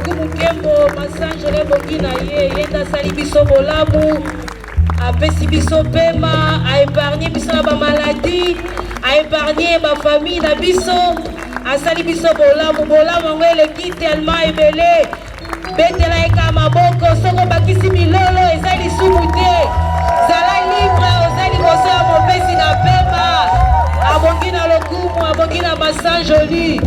lokumu kembo masanjele bongina ye yenda sali biso bolamu apesi biso pema a épargné biso na ba maladie a épargné ba famille na biso asali biso bolamu ngo eleki tellement ebele betela eka maboko soko bakisi bilolo eza lisumu te zala libre ozali koso ya mopesi na pema abongi na lokumu abongi na masanjoli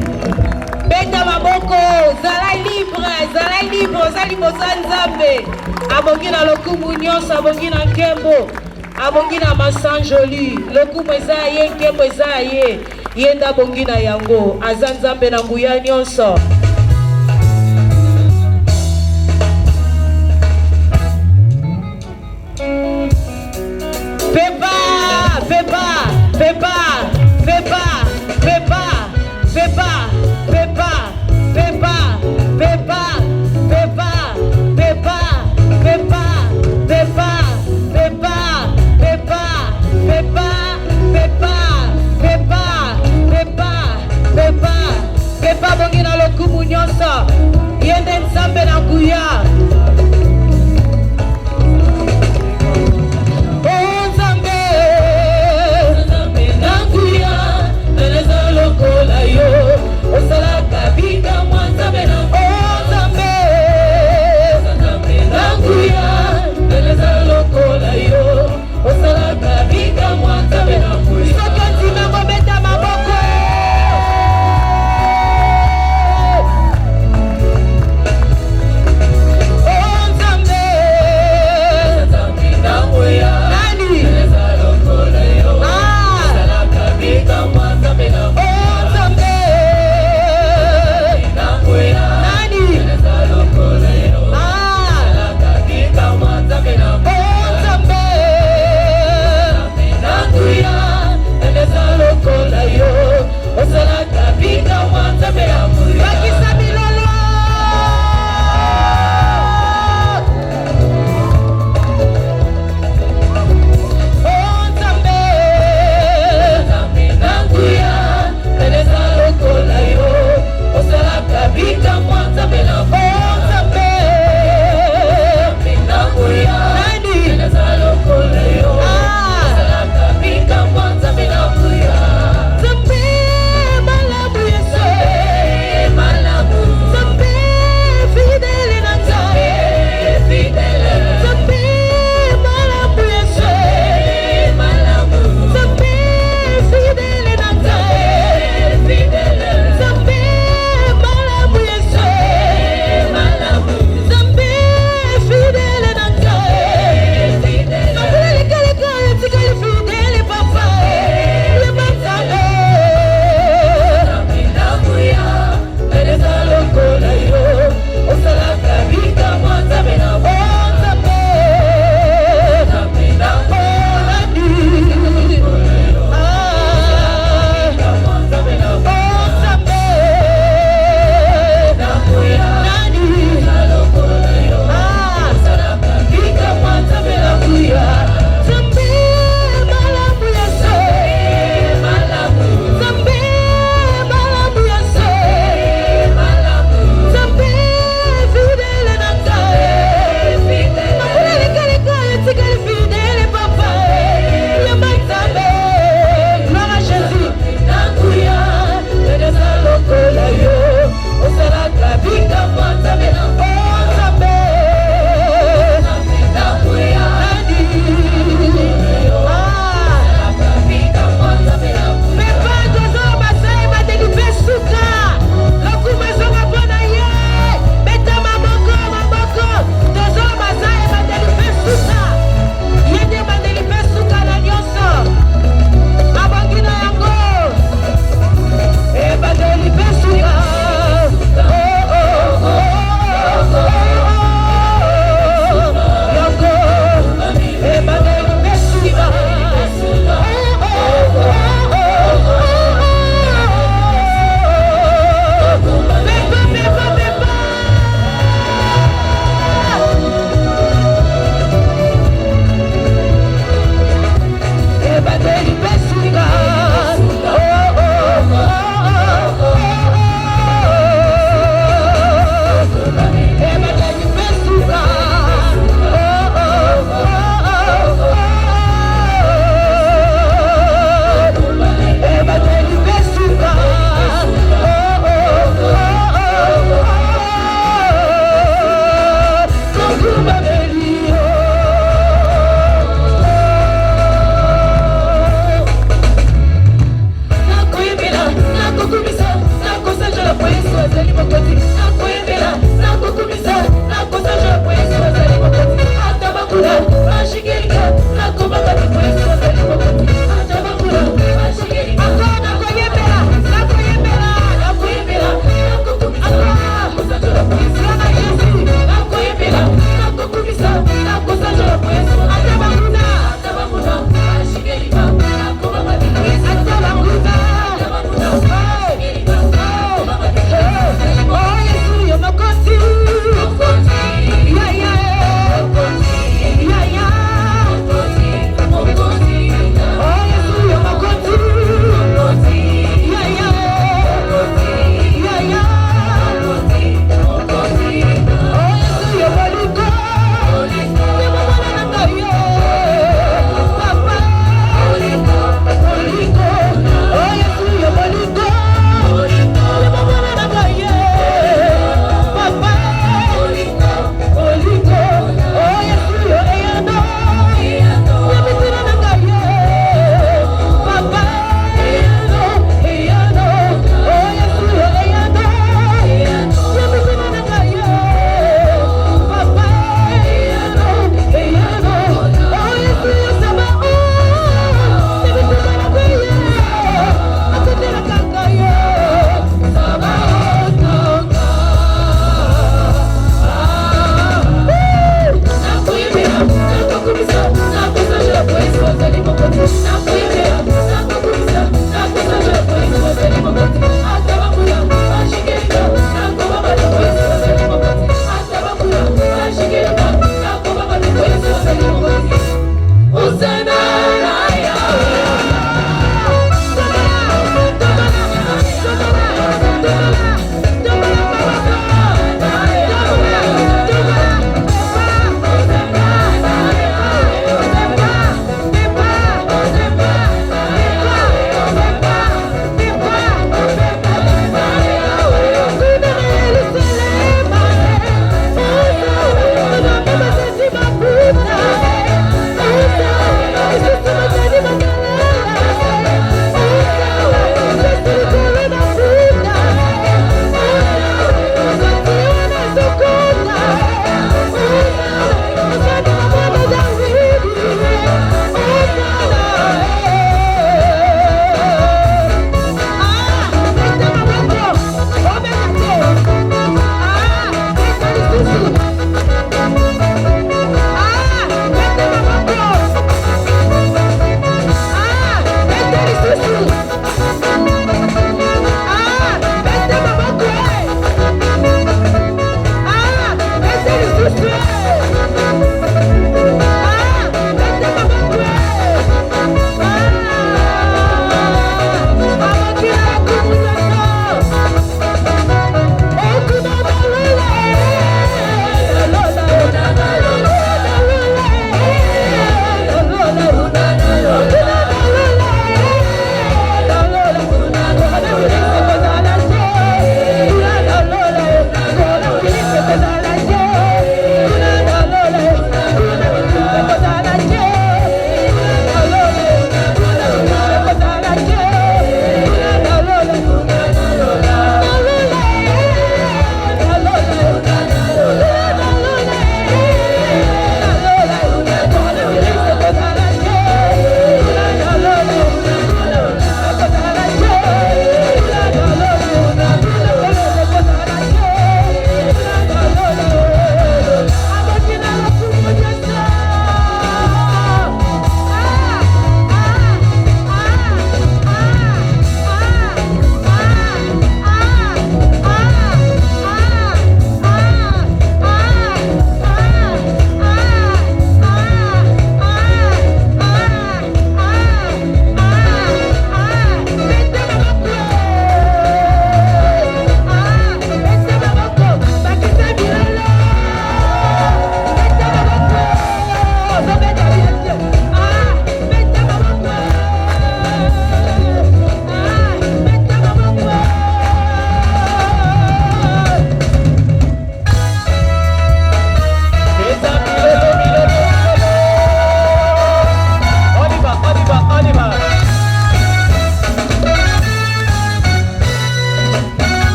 beta maboko zala libre ozali kosa nzambe abongi na lokumu nyonso abongi na nkembo abongi na masanjoli lokumu eza ye nkembo eza ye yenda abongi na yango aza nzambe na nguya nyonso. Yende nzambe na nguya nzambe na nguya eleza lokola yo osalaka bika mwa nzambe na nzambe na nguya eleza lokola yo osalaka bika mwa nzambe na nguya soki ntima kobeta maboko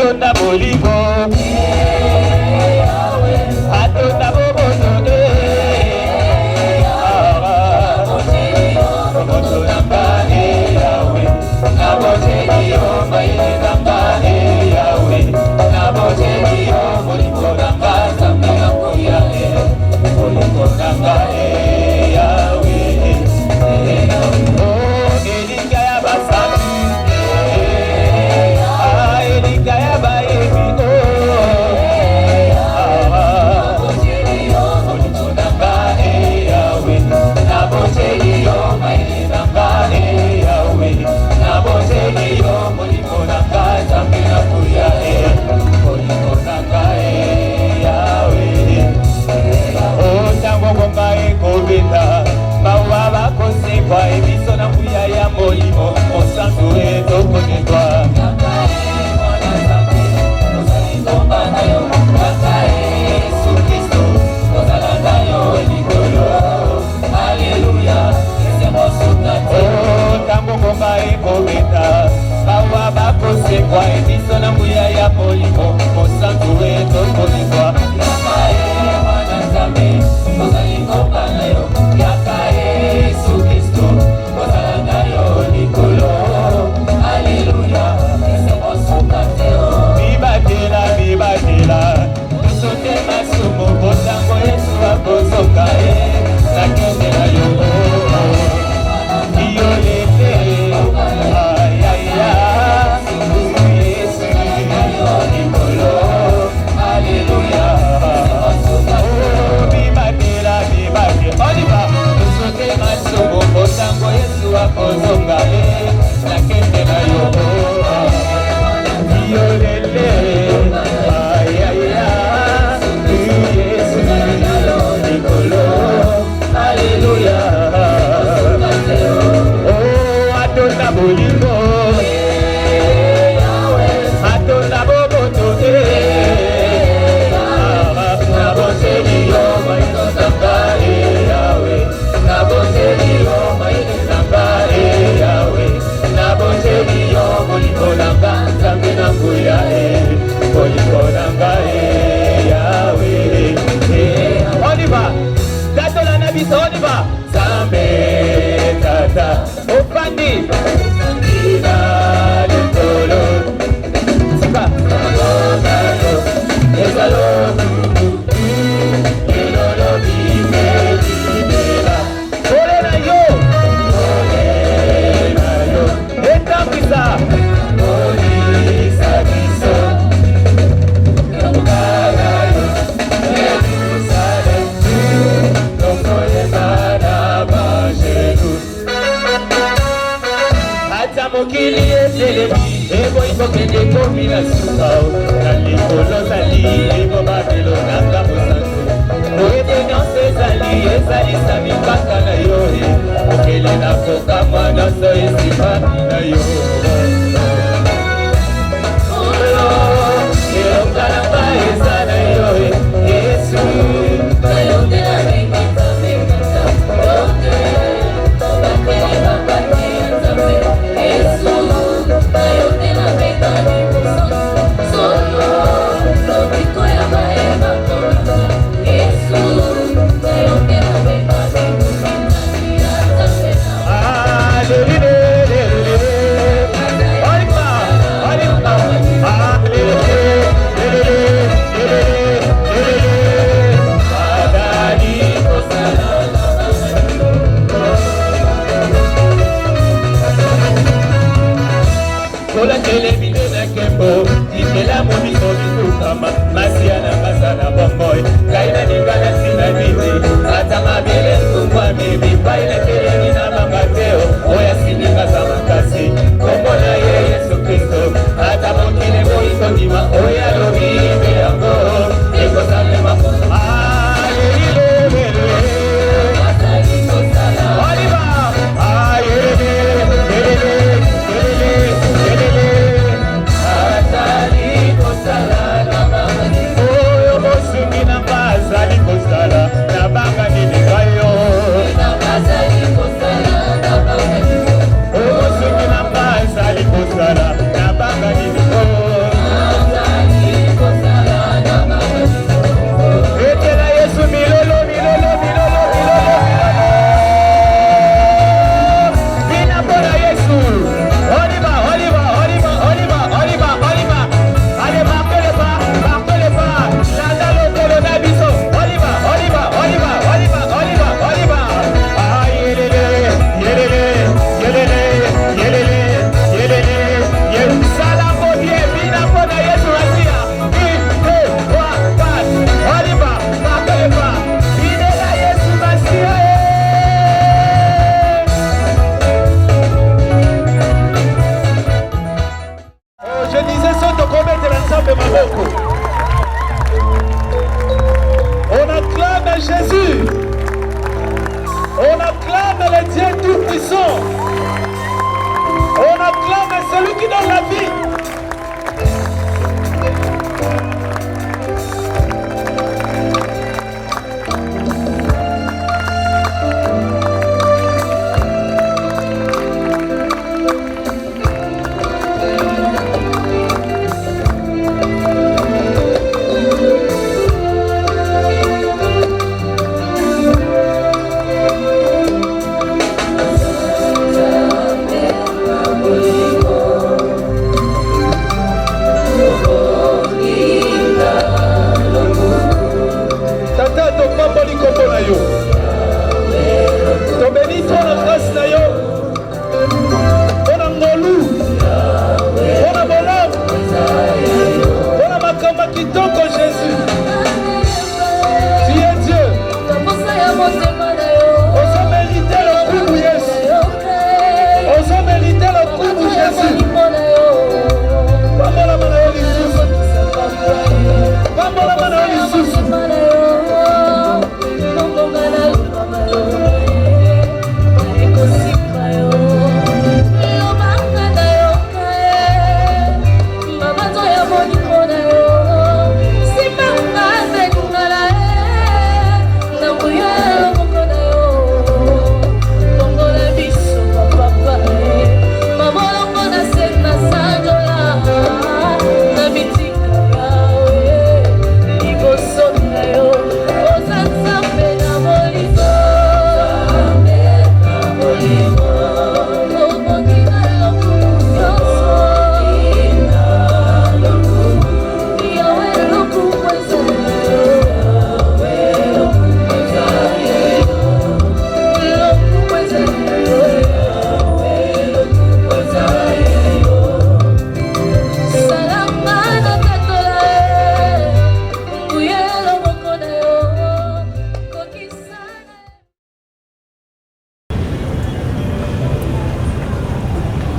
atonda bolingo atonda boboto boboto nanga yawe naboteli yomba nanga yawe naboteli bolingo nanga sambi yango yawe bolingo nanga yawe elinga ya basami elinga ya bayebi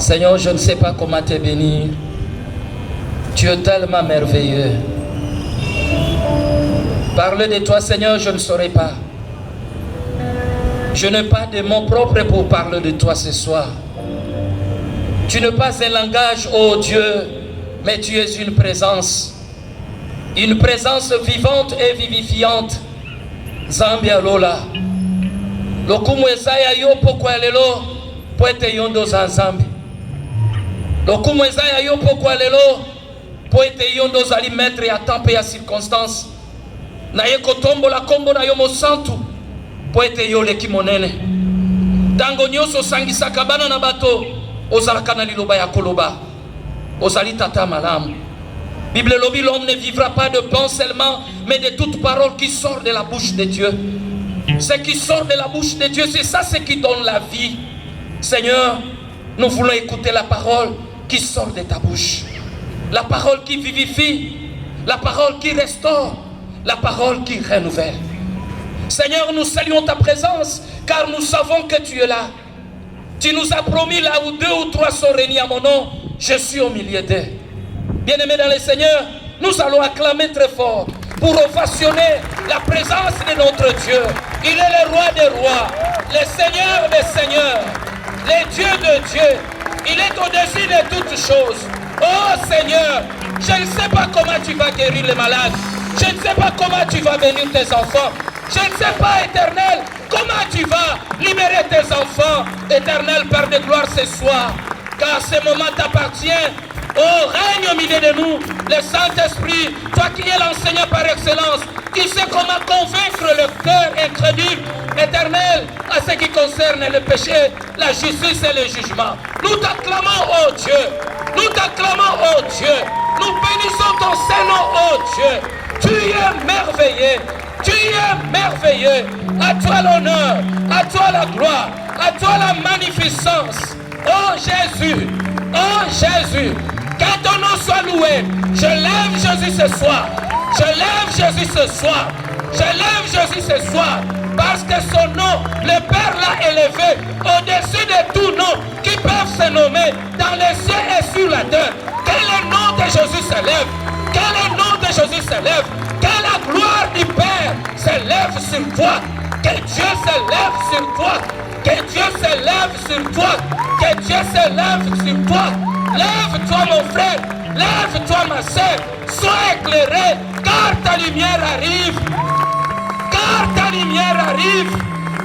Seigneur, je ne sais pas comment te bénir. Tu es tellement merveilleux. Parler de toi, Seigneur, je ne saurais pas. Je n'ai pas de mots propres pour parler de toi ce soir. Tu n'es pas un langage, oh Dieu, mais tu es une présence vivante et vivifiante. Zambia Lola. Lokumwezaya yo pokwa lelo poete yondo za Zambi. Lokumwezaya yo pokwa lelo poete yondo za limetre ya tempe ya circonstance. Na ye kotombo la kombo na yo mosantu poete yo leki monene. Tango nyoso sangisa kabana na bato ozalaka na liloba ya koloba. Ozali tata malamu. Bible lobi, l'homme ne vivra pas de pain seulement, mais de toute parole qui sort de la bouche de Dieu. Ce qui sort de la bouche de Dieu, c'est ça ce qui donne la vie. Seigneur, nous voulons écouter la parole qui sort de ta bouche. La parole qui vivifie, la parole qui restaure, la parole qui renouvelle. Seigneur, nous saluons ta présence, car nous savons que tu es là. Tu nous as promis là où 2 ou 3 sont réunis à mon nom, je suis au milieu d'eux. Bien-aimés dans le Seigneur, nous allons acclamer très fort pour ovationner la présence de notre Dieu. Il est le roi des rois, le Seigneur des seigneurs, le Dieu de Dieu. Il est au-dessus de toutes choses. Oh Seigneur, je ne sais pas comment tu vas guérir les malades. Je ne sais pas comment tu vas bénir tes enfants. Je ne sais pas, Éternel, comment tu vas libérer tes enfants. Éternel Père de gloire ce soir, car ce moment t'appartient. Oh, règne au milieu de nous, le Saint-Esprit, toi qui es l'enseignant par excellence, qui sait comment convaincre le cœur incrédule, Éternel, à ce qui concerne le péché, la justice et le jugement. Nous t'acclamons, oh Dieu. Nous t'acclamons, oh Dieu. Nous bénissons ton Saint-Nom, oh Dieu. Tu es merveilleux. Tu es merveilleux. À toi l'honneur, à toi la gloire, à toi la magnificence. Oh Jésus, oh Jésus. Que ton nom soit loué. Je lève Jésus ce soir. Je lève Jésus ce soir. Je lève Jésus ce soir. Parce que son nom, le Père l'a élevé au-dessus de tout nom qui peuvent se nommer dans les cieux et sur la terre. Que le nom de Jésus s'élève. Que le nom de Jésus s'élève. Que la gloire du Père s'élève sur toi. Que Dieu s'élève sur toi. Que Dieu s'élève sur toi. Que Dieu s'élève sur toi. Lève-toi mon frère, lève-toi ma sœur, sois éclairé, car ta lumière arrive, car ta lumière arrive,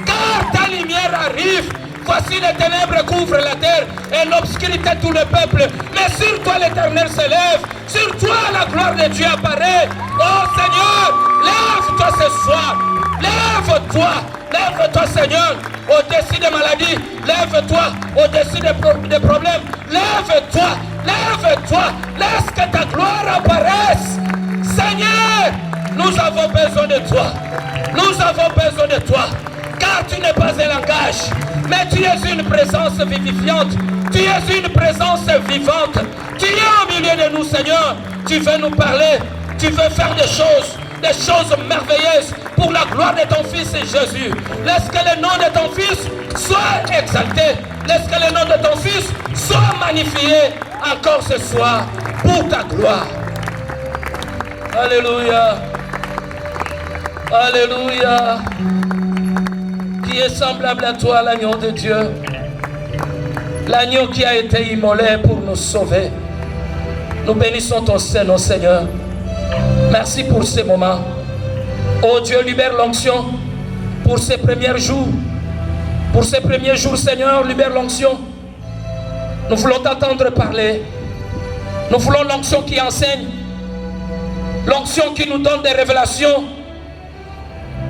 car ta lumière arrive. Voici les ténèbres couvrent la terre et l'obscurité tout le peuple. Mais sur toi l'Éternel se lève, sur toi la gloire de Dieu apparaît. Oh Seigneur, lève-toi ce soir, lève-toi. Lève-toi Seigneur, au-dessus des maladies. Lève-toi, au-dessus des problèmes. Lève-toi, lève-toi. Laisse que ta gloire apparaisse. Seigneur, nous avons besoin de toi. Nous avons besoin de toi. Car tu n'es pas un langage, mais tu es une présence vivifiante. Tu es une présence vivante. Tu es au milieu de nous Seigneur. Tu veux nous parler. Tu veux faire des choses merveilleuses pour la gloire de ton Fils Jésus. Laisse que le nom de ton Fils soit exalté. Laisse que le nom de ton Fils soit magnifié encore ce soir pour ta gloire. Alléluia. Alléluia. Qui est semblable à toi, l'agneau de Dieu. L'agneau qui a été immolé pour nous sauver. Nous bénissons ton Saint-Nom, Seigneur. Merci pour ces moments. Oh Dieu, libère l'onction pour ces premiers jours. Pour ces premiers jours, Seigneur, libère l'onction. Nous voulons t'entendre parler. Nous voulons l'onction qui enseigne. L'onction qui nous donne des révélations.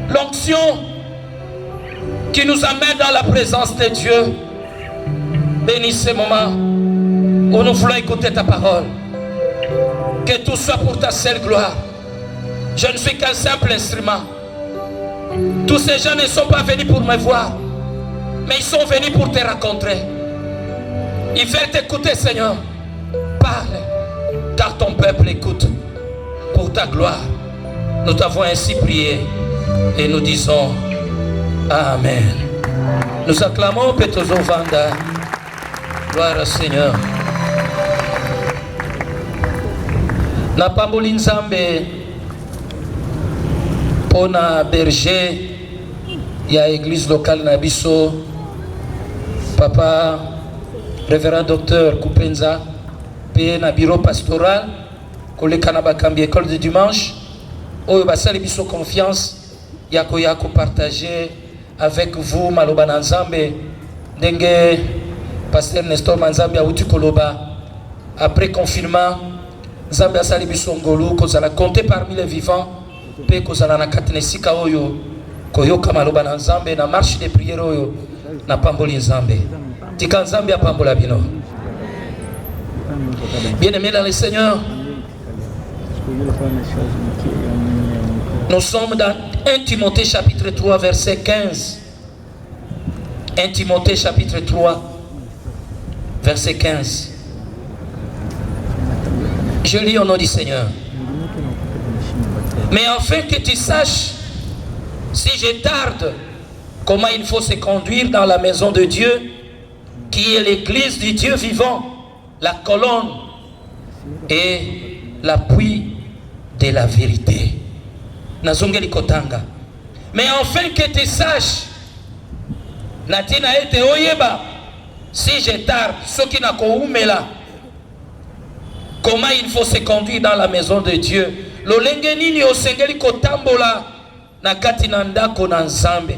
L'onction qui nous amène dans la présence de Dieu. Bénis ces moments où nous voulons écouter ta parole. Que tout soit pour ta seule gloire. Je ne suis qu'un simple instrument. Tous ces gens ne sont pas venus pour me voir, mais ils sont venus pour te rencontrer. Ils veulent t'écouter, Seigneur. Parle, car ton peuple écoute. Pour ta gloire, nous t'avons ainsi prié et nous disons Amen. Nous acclamons Petozo Vanda. Gloire au Seigneur. Na pamboli nzambe pona berger ya église locale na biso papa révérend docteur Kupenza pe na bureau pastoral koleka na bakambi école de dimanche oyo basali biso confiance ya koya ko partager avec vous maloba na nzambe ndenge pasteur Nestor Manzambe auti koloba après confinement nzambe asali biso ngolu kozala compter parmi les vivants pe kozala na kati na esika oyo koyoka maloba na nzambe na marche de prière oyo na pamboli nzambe tika nzambe apambola bino. Bien-aimés dans le Seigneur, nous sommes dans 1 Timothée chapitre 3 verset 15. 1 Timothée chapitre 3 verset 15. Je lis au nom du Seigneur. Mais afin que tu saches, si je tarde, comment il faut se conduire dans la maison de Dieu, qui est l'église du Dieu vivant, la colonne et l'appui de la vérité. Nazongeli kotanga. Mais afin que tu saches, natina ete oyeba, si je tarde, ce qui n'a koumela, comment il faut se conduire dans la maison de Dieu. Lolenge nini osengeli kotambola na kati na ndako na nzambe,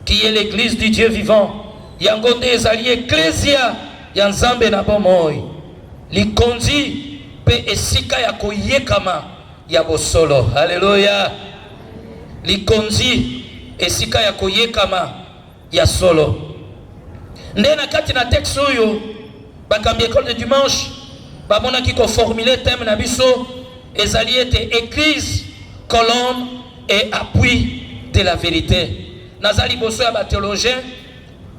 qui est l'église du Dieu vivant. Yango nde ezali ecclesia ya nzambe na bomoi. Likonzi pe esika ya koyekama ya bosolo. Alléluia. Likonzi esika ya koyekama ya solo. Nde na kati na texte oyo bakambi école de dimanche bamona ki ko formuler thème na biso ezali ete église, colonne et appui de la vérité. Nazali boso ya ba théologien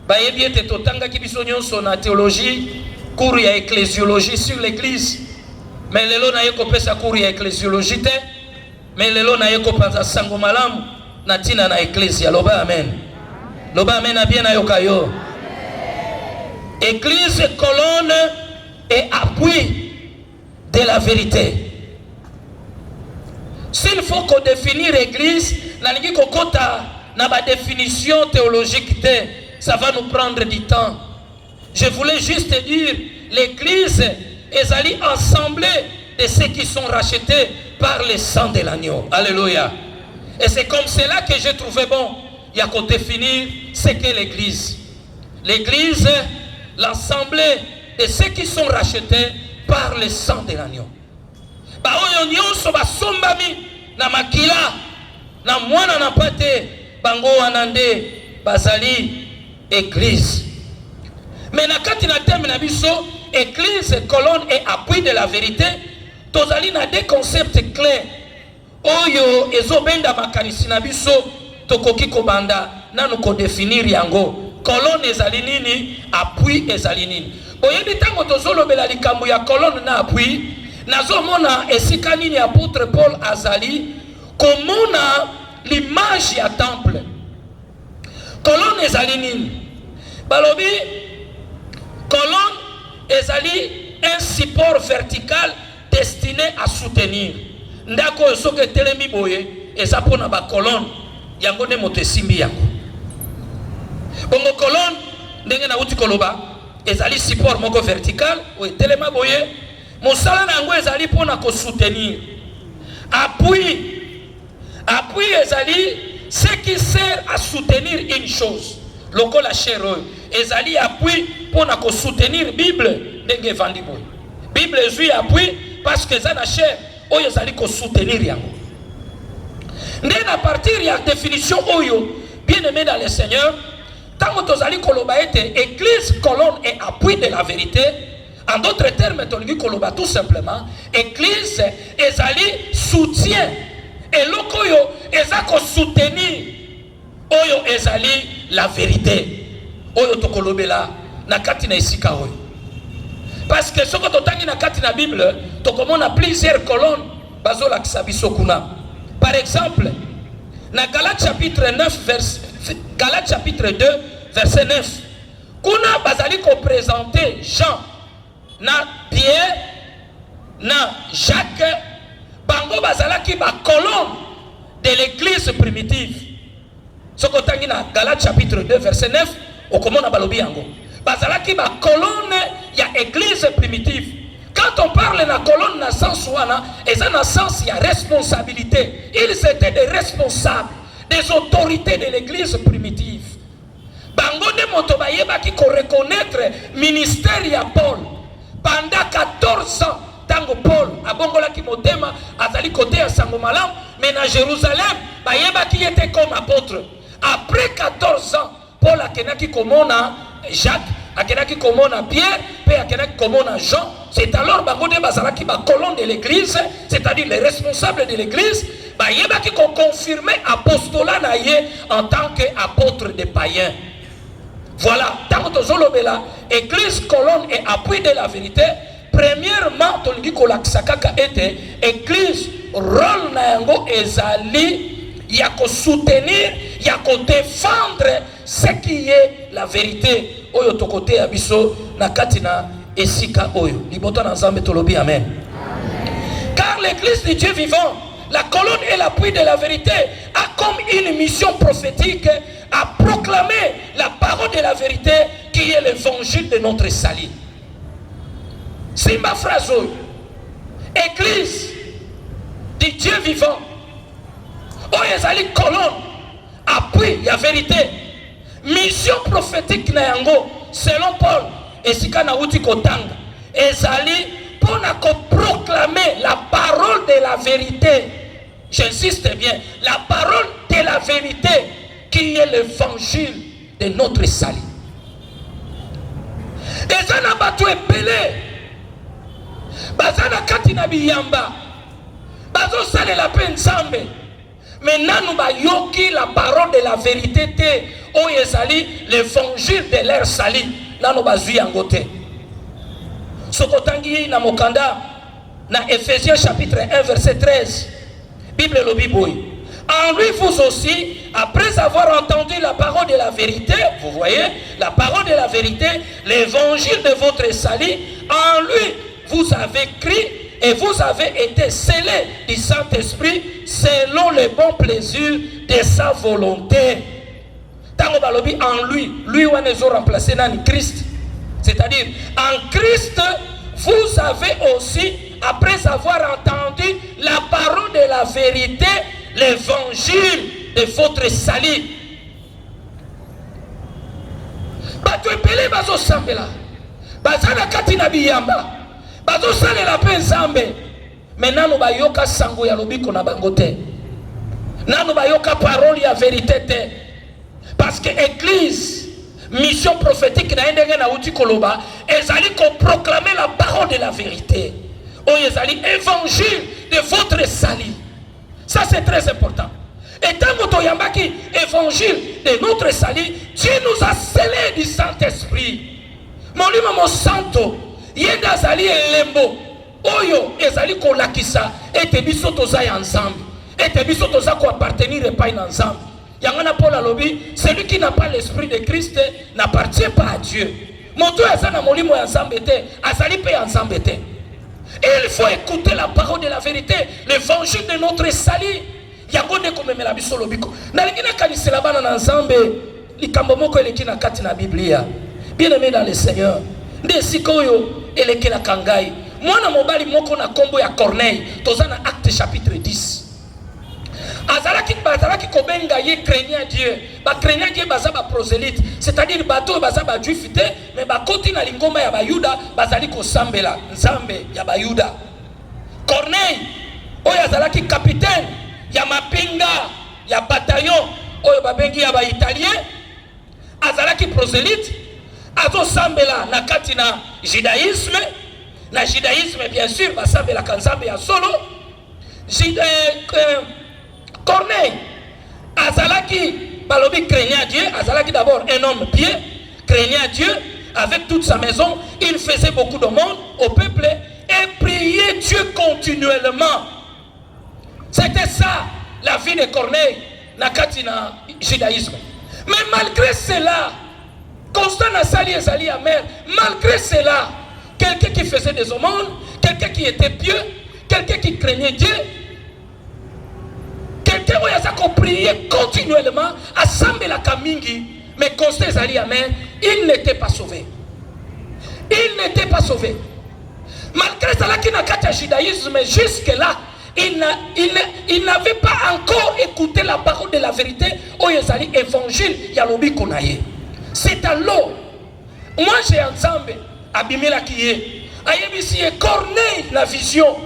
bayebi ete totanga ki biso nyonso na théologie cours ya ecclésiologie sur l'église. Mais lelo na yeko pesa cours ya ecclésiologie te, mais lelo na yeko panza sango malamu na tina na ecclésia. Loba amen. Loba amen na bien na yokayo. Église, colonne et appui de la vérité. S'il faut qu'on définisse l'église, nalingi kokota na ba définition théologique te, ça va nous prendre du temps. Je voulais juste dire, l'église est allée ensemble de ceux qui sont rachetés par le sang de l'agneau. Alléluia. Et c'est comme cela que j'ai trouvé bon, il y a qu'à définir ce qu'est l'église. L'église, l'ensemble de ceux qui sont rachetés par le sang de l'agneau. Ba oyo nyonso basombami na makila na mwana na pate bango wanande bazali église. Mais na kati na thème na biso église, colonne et appui de la vérité, tozali na deux concepts clairs oyo ezobenda makanisi na biso tokoki kobanda nanu ko définir yango. Colonne ezali nini, appui ezali nini. Oyebi tango tozolobela likambo ya colonne na appui, nazomona esika nini apôtre Paul azali komona l'image ya temple. Colonne ezali nini? Balobi colonne ezali un support vertical destiné à soutenir. Ndako soke telemi boye ezapona ba colonne yango ne moto esimbi yango. Bongo colonne ndenge na uti koloba ezali support moko vertical o telema boye mosala na yango ezali pona ko soutenir. Appui ezali ce qui sert à soutenir une chose. Loko la chair ezali appui pona ko soutenir Bible ndenge vandi boye. Bible ezui appui parce que ça la chair oyo ezali ko soutenir yango. Ndenge à partir ya définition oyo bien-aimé dans le Seigneur, tant que tozali koloba ete église, colonne et appui de la vérité. En d'autres termes, toligi koloba tout simplement, église ezali soutien et lokoyo ezako soutenir oyo ezali la vérité. Oyo tokolobela na kati na esika oyo. Parce que ce que totangi na kati na Bible, tokomona plusieurs colonnes bazola kisabiso kuna. Par exemple, na Galates chapitre 2 verset 9, kuna bazali ko présenter Jean na Pierre na Jacques bango bazalaki ba colonne de l'église primitive. Sokotangi na Galates chapitre 2 verset 9 okomona balobi yango bazalaki ba colonne ya église primitive. Quand on parle de la colonne na sens wana eza na sens ya responsabilité. Ils étaient des responsables, des autorités de l'église primitive. Bango de moto bayebaki ko reconnaître ministère ya Paul pendant 14 ans. Tango Paul abongolaki motema azali côté ya sango malamu, mais na Jérusalem bayebaki était comme apôtre. Après 14 ans, Paul akenaki komona Jacques, akenaki komona Pierre, puis akenaki komona Jean. C'est alors bango de bazalaki ba colonne de l'église, c'est-à-dire les responsables de l'église, bayebaki ko confirmer apostolat na ye en tant qu'apôtre des païens. Voilà, tant que Zolobela, église, colonne et appui de la vérité. Premièrement, tolingi kolakisakaka ete église rôle na yango ezali ya ko soutenir, ya ko défendre ce qui est la vérité. Oyo tokote ya biso na katina esika oyo. Liboto na Nzambe tolobi amen. Car l'église du Dieu vivant, la colonne et l'appui de la vérité, a comme une mission prophétique à proclamer la parole de la vérité qui est l'évangile de notre salut. Simba Frazo, église du Dieu vivant, oyezali colonne, appui, la vérité, mission prophétique na yango, selon Paul, et sika na uti kotanga, ezali pour proclamer la parole de la vérité. J'insiste bien, la parole de la vérité qui est l'évangile de notre salut. Ezana batu epele. Bazana katina biyamba bazo sale la peine Nzambe mais nanu bayoki la parole de la vérité te oyezali l'évangile de leur salut nanu bazui yango te. Sokotangi na mokanda na Ephésiens chapitre 1 verset 13 Bible lobi boy. En lui vous aussi, après avoir entendu la parole de la vérité, vous voyez, la parole de la vérité, l'évangile de votre salut, en lui vous avez cru et vous avez été scellés du Saint-Esprit selon le bon plaisir de sa volonté. Tango balobi en lui on est remplacé dans Christ. C'est-à-dire en Christ vous avez aussi, après avoir entendu la parole de la vérité, l'évangile de votre salut. Bato epele bazo sambela bazana katina biyamba bazo sale la pe Nzambe mais nanu bayoka sango ya lobiko na bango te, nanu bayoka parole ya vérité te, parce que église mission prophétique na ndenge na uti koloba ezali ko proclamer la parole de la vérité, o ezali évangile de votre salut. Ça c'est très important. Et tant que tu yambaki évangile de notre salut, Dieu nous a scellés du Saint-Esprit. Mon lima mon santo, yenda zali elembo, oyo ezali ko lakisa, ete biso toza ya ensemble, ete biso toza ko appartenir epai na ensemble. Yangana Paul alobi, celui qui n'a pas l'esprit de Christ n'appartient pas à Dieu. Moto azana molimo ya ensemble te, azali pe ensemble te. Et il faut écouter la parole de la vérité, l'évangile de notre salut. Yagone komemela biso lobiko. Na lingina kanisela bana na Nzambe, likambo moko eleki na kati na Biblia. Bien-aimé dans le Seigneur, nde sikoyo eleki na kangai. Mwana mobali moko na kombo ya Corneille, tozana Acte chapitre 10. Azalaki kobenga ye craignant Dieu. Ba craignant Dieu baza ba prosélyte, c'est-à-dire bato baza ba juif te, mais ba koti na lingoma ya ba Yuda bazali ko sambela Nzambe ya ba Yuda. Corneille oyo azalaki capitaine ya mapinga ya bataillon oyo babengi ya ba italien, azalaki prosélyte, azo sambela na kati na judaïsme. Na judaïsme bien sûr basambela kanzambe ya solo. Corneille azalaki balobi craignant Dieu, azalaki d'abord un homme pieux, craignant Dieu avec toute sa maison, il faisait beaucoup de monde au peuple et priait Dieu continuellement. C'était ça la vie de Corneille na katina judaïsme. Mais malgré cela, Constant na sali ezali amer. Malgré cela, quelqu'un qui faisait des aumônes, quelqu'un qui était pieux, quelqu'un qui craignait Dieu, quelqu'un qui a prié continuellement, à Sambe la Kamingi, mais constant ezali amer, il n'était pas sauvé. Il n'était pas sauvé. Malgré cela, qui n'a qu'à judaïsme, mais jusque-là, il n'avait pas encore écouté la parole de la vérité. Oyezali évangile, yalobi konaye. C'est alors, moi j'ai ensemble, abimela kiye, ayebisi Corneille la vision,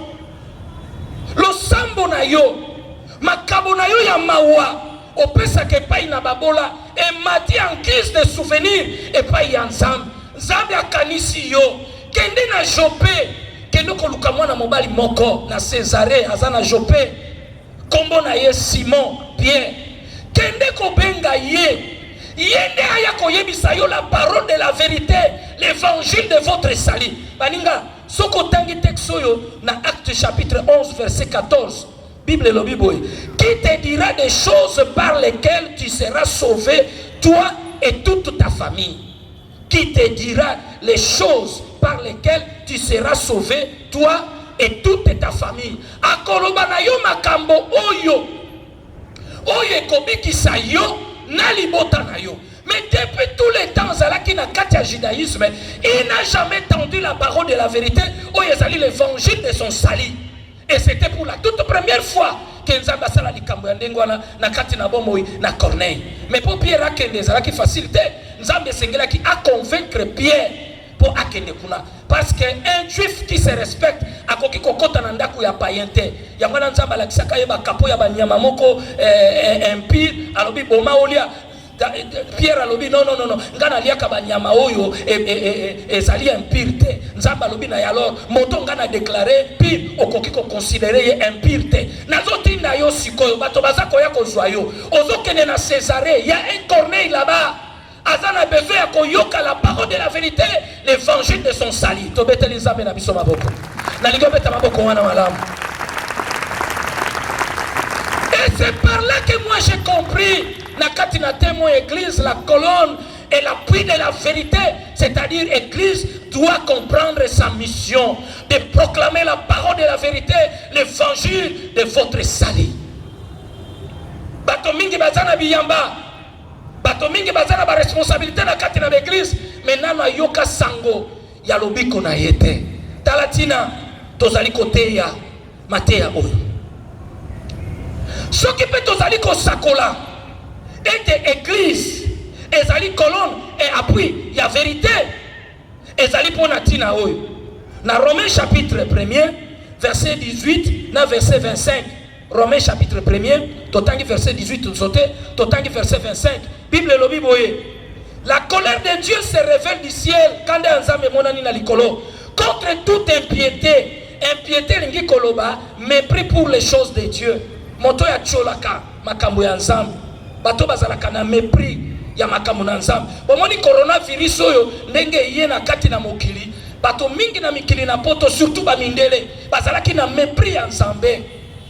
le sambo na yo, makabo na yo ya mawa, opesa ke pai na babola, et mati en guise de souvenir, et pai ensemble, Zambe akanisi yo, kende na Jope, kende koluka mwana mobali moko, na Césarée, azana Jope, kombo na ye Simon, Pierre, kende kobenga ye, yende aya koyebisa yo la parole de la vérité, l'évangile de votre salut. Baninga, soko tangi texto yo, na Acte chapitre 11, verset 14, Bible lo Bible, qui te dira des choses par lesquelles tu seras sauvé, toi et toute ta famille. Qui te dira les choses par lesquelles tu seras sauvé, toi et toute ta famille. Akoloba na yo makambo oyo, oyo ekobikisa yo na libota na yo. Mais depuis tous les temps, Zalaki na katia judaïsme, il n'a jamais entendu la parole de la vérité, oyo ezali l'évangile de son salut. Et c'était pour la toute première fois que Nzamba sala likambo ya ndengwana na kati na bomoi na Corneille. Mais pour Pierre akende zalaki facilité, Nzambe sengela qui a convaincre Pierre pour akende kuna. Parce qu'un juif qui se respecte akoki kokota na ndaku ya païenté. Yangwana Nzamba la kisaka yeba kapo ya banyama moko impire alobi boma olia. Pierre alobi non ngana liaka banyama oyo ezali impurité. Nzamba alobi na alors moto ngana déclarer pire okoki ko considérer impurité. Nazotinda yo sikoyo bato bazako ya kozwa yo. Ozokene na Césarée, il y a un Corneille là-bas. Azana besoin ya koyoka la parole de la vérité, l'évangile de son salut. Tobeteli Nzambe na biso maboko. Na ligobeta maboko wana malamu. Et c'est par là que moi j'ai compris na katina témoin église, la colonne et l'appui de la vérité, c'est-à-dire l'église doit comprendre sa mission de proclamer la parole de la vérité, l'évangile de votre salut. Bato mingi bazana biyamba, bato mingi bazana ba responsabilité na katina l'église, mais nana yoka sango ya lobiko na yete. Talatina tozali kote ya mateya oyo. Soki pe tozali ko sakola et église ezali colonne et appui ya vérité ezali pona tina oyo na Romains chapitre 1er verset 18 na verset 25. Romains chapitre 1er totangi verset 18 totangi verset 25. Bible lobi boye, la colère de Dieu se révèle du ciel kande nzambe monani na likolo contre toute impiété. Impiété lingi koloba mépris pour les choses de Dieu. Moto ya cholaka makambo ya nzambe, bato bazalaka na mépris ya makambo na nzambe. Bomoni coronavirus oyo ndenge ye na kati na mokili, bato mingi na mikili na poto surtout ba mindele bazalaki na mépris ya nzambe.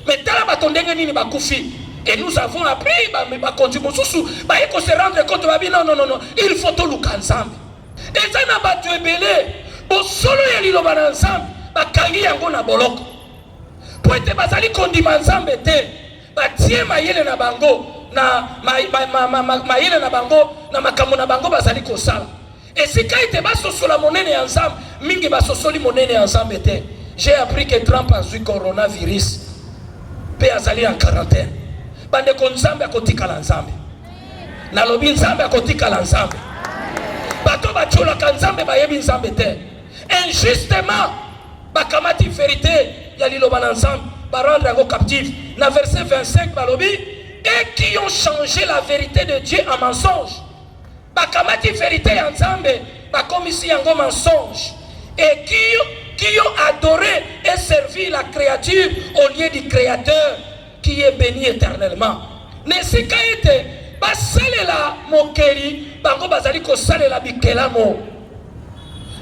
Mais tala bato ndenge nini bakufi. Et nous avons appris ba kontibo susu ba eko se rendre compte ba non, il faut to luka nzambe. Eza na bato ebele bo solo ya liloba na nzambe bakangi yango na boloko. Po ete bazali kondima nzambe te, batie mayele na bango na mayele na bango na makambo na bango bazali kosala. Et si ka ete basosola monene ya nzambe, mingi basosoli monene ya nzambe te. J'ai appris que Trump a eu coronavirus. Pe azali en quarantaine. Bande ko nzambe akotika la nzambe. Na lobi nzambe akotika la nzambe. Bato bachola ka nzambe bayebi nzambe te. Injustement bakamati vérité ya liloba na nzambe barendre yango captif. Na verset 25 balobi et qui ont changé la vérité de Dieu en mensonge. Bakamati vérité ya nzambe bakomisi yango mensonge. Et qui ont adoré et servi la créature au lieu du créateur qui est béni éternellement. Nesika ete basalela mokeli bango bazali kosalela bikelamo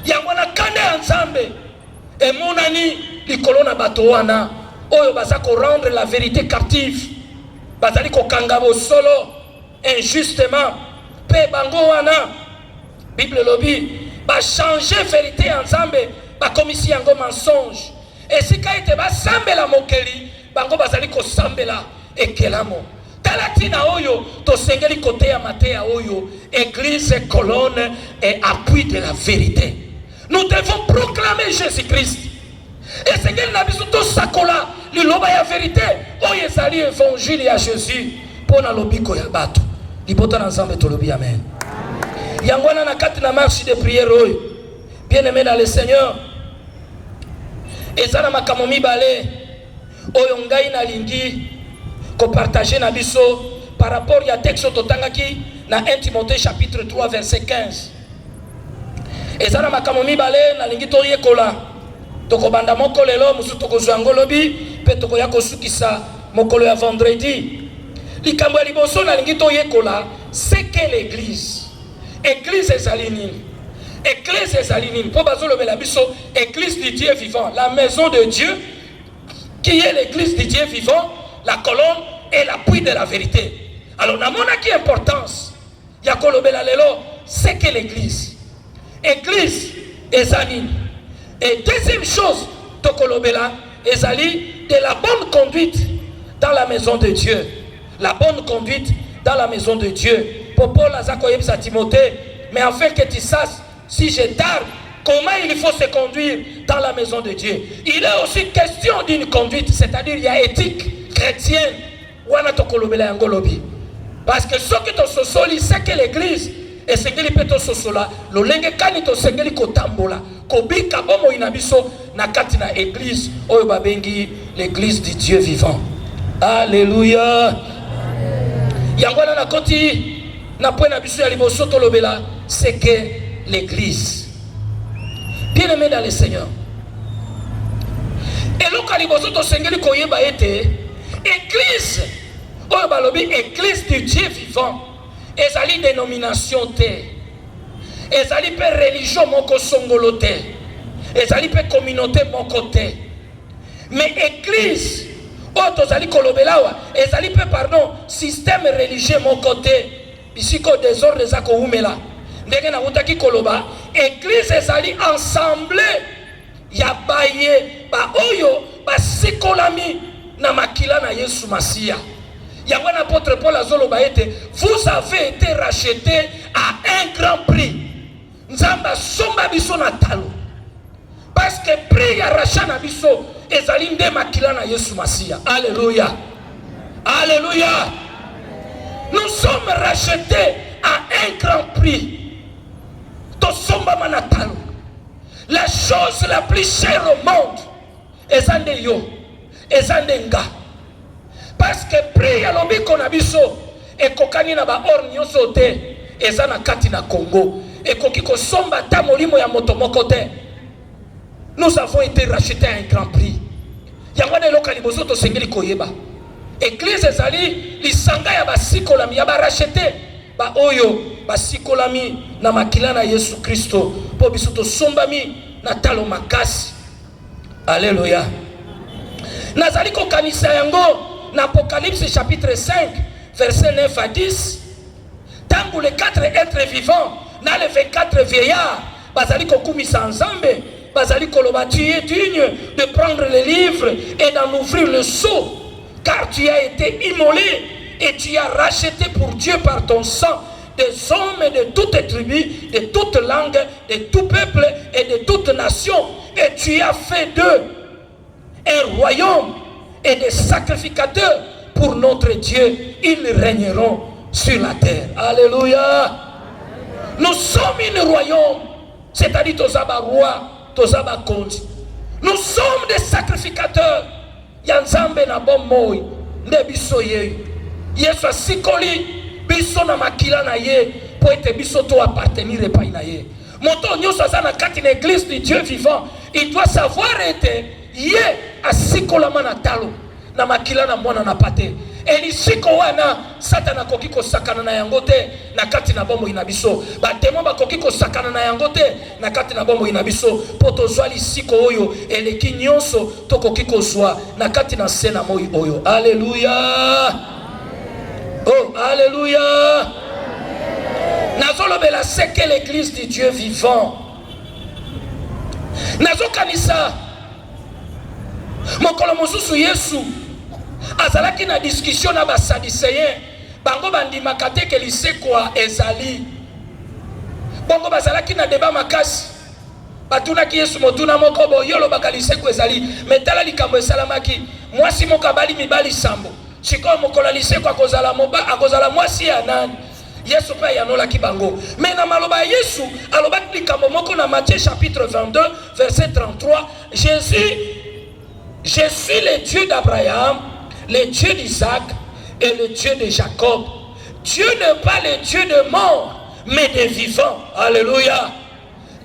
yango na kande ya nzambe emonani likolo na bato wana oyo baza ko rendre la vérité captive, bazali kokanga bosolo injustement pe bango wana Bible lobby ba changer vérité ensemble ba komisi yango mensonge esika ete ba sambela mokeli bango bazali ko sambela ekelamo talatina oyo to sengeli côté ya mateya oyo église colonne et appui de la vérité. Nous devons proclamer Jésus-Christ et sengeli na biso to sakola liloba ya vérité oyo ezali évangile ya Jésus pona lobiko ya bato libota na nzambe tolobi amen. Yangwana na kati na marche de prière oyo bien-aimé dans le Seigneur ezana makambo mibale oyo ngai na lingi ko partager na biso par rapport ya texte totangaki na 1 Timothée chapitre 3 verset 15. Ezana makambo mibale na lingi toyekola tokobanda moko lelo musu tokozwa ngolobi pe tokoya kosukisa mokolo ya vendredi. Likambo ya liboso na lingi toyekola c'est que l'église Église ezali nini? Église ezali nini? Po bazolobela biso église du Dieu vivant, la maison de Dieu qui est l'église du Dieu vivant, la colonne et l'appui de la vérité. Alors namona qui importance ya kolobela lelo c'est que l'église. Église ezali nini? Et deuxième chose to kolobela ezali de la bonne conduite dans la maison de Dieu. La bonne conduite dans la maison de Dieu. Pour Paul à Timothée, mais afin que tu saches, si je tarde, comment il faut se conduire dans la maison de Dieu. Il est aussi question d'une conduite, c'est-à-dire il y a éthique chrétienne. Parce que ce qui te sosoli, c'est que l'église, et ce qui peut te sosola, le lenge kanito sengeli kotambola, kobika bomo inabiso na katina église, oyo babengi l'église du Dieu vivant. Alléluia. Yangwana na koti. C'est que l'église, bien-aimé dans le Seigneur, et l'église, église du Dieu vivant, ezali dénomination te, ezali pe religion moko songolo te, ezali pe communauté moko te, mais église, ezali kolobelawa, ezali pe pardon, système religieux moko te. Bisiko désordre zako umela ndenge na utaki koloba église ezali ensemble ya baye ba oyo basikolami na makila na Yesu Masia. Yango na apôtre Paul azoloba ete vous avez été rachetés à un grand prix. Nzamba somba biso na talo parce que prix ya rachat na biso ezali nde makila na Yesu Masia. Alléluia. Alléluia. Nous sommes rachetés à un grand prix. La chose la plus chère au monde est yo, est nga. Parce que prix à l'obi konabiso et kokani na ba or nyoso te ezana kati na Congo et kokiko somba ta molimo ya moto moko te. Nous avons été rachetés à un grand prix. Yangwana lokali bozo to sengeli koyeba. Église ezali lisanga ya basikolami ya barachete ba oyo basikolami na makila na Yesu Kristo po biso to sombami na talo makasi. Alléluia. Nazali ko kanisa yango na Apocalypse chapitre 5 verset 9 à 10. Tangu les 4 êtres vivants na les 24 vieillards bazali ko kumisa ensemble bazali ko loba tu es digne de prendre le livre et d'en ouvrir le sceau. Car tu as été immolé et tu as racheté pour Dieu par ton sang des hommes de toutes tribus, de toutes langues, de tout peuple et de toute nation. Et tu as fait d'eux un royaume et des sacrificateurs pour notre Dieu. Ils régneront sur la terre. Alléluia. Nous sommes un royaume, c'est-à-dire Tozaba roi, Tozaba conte. Nous sommes des sacrificateurs. Yanzambe na bomoi nde biso ye Yesu asikoli biso na makila na ye po ete biso to appartenir epai na ye. Moto nyonso aza na kati na église du Dieu vivant, il doit savoir ete ye asikolama na talo na makila na mwana na pate. Elisiko wana Satana koki kosakana na yango te na kati na bomoi na biso. Ba démon ba koki kosakana na yango te na kati na bomoi na biso. Poto zwa lisiko oyo eleki nyonso to koki kozwa na kati na sena moi oyo. Alléluia. Oh, alléluia. nazolobela c'est que l'église du Dieu vivant. Nazokanisa mokolo mosusu Yesu azalaki na discussion na basadicéen bango bandimaka te ke lisekwa ezali. Bongo bazalaki na débat makasi batunaki Yesu motuna moko boyo lobaka lisekwa ezali metala likambo esalamaki mwasi moko abali mibali sambo sikoyo mokolo lisekwa akozala mwasi ya nani? Yesu pe yanolaki bango. Mais na maloba Yesu alobaki likambo moko na Matthieu chapitre 22 verset 33. Jésus, je suis le Dieu d'Abraham, le Dieu d'Isaac et le Dieu de Jacob. Dieu n'est pas le Dieu de mort, mais de vivants. Alléluia.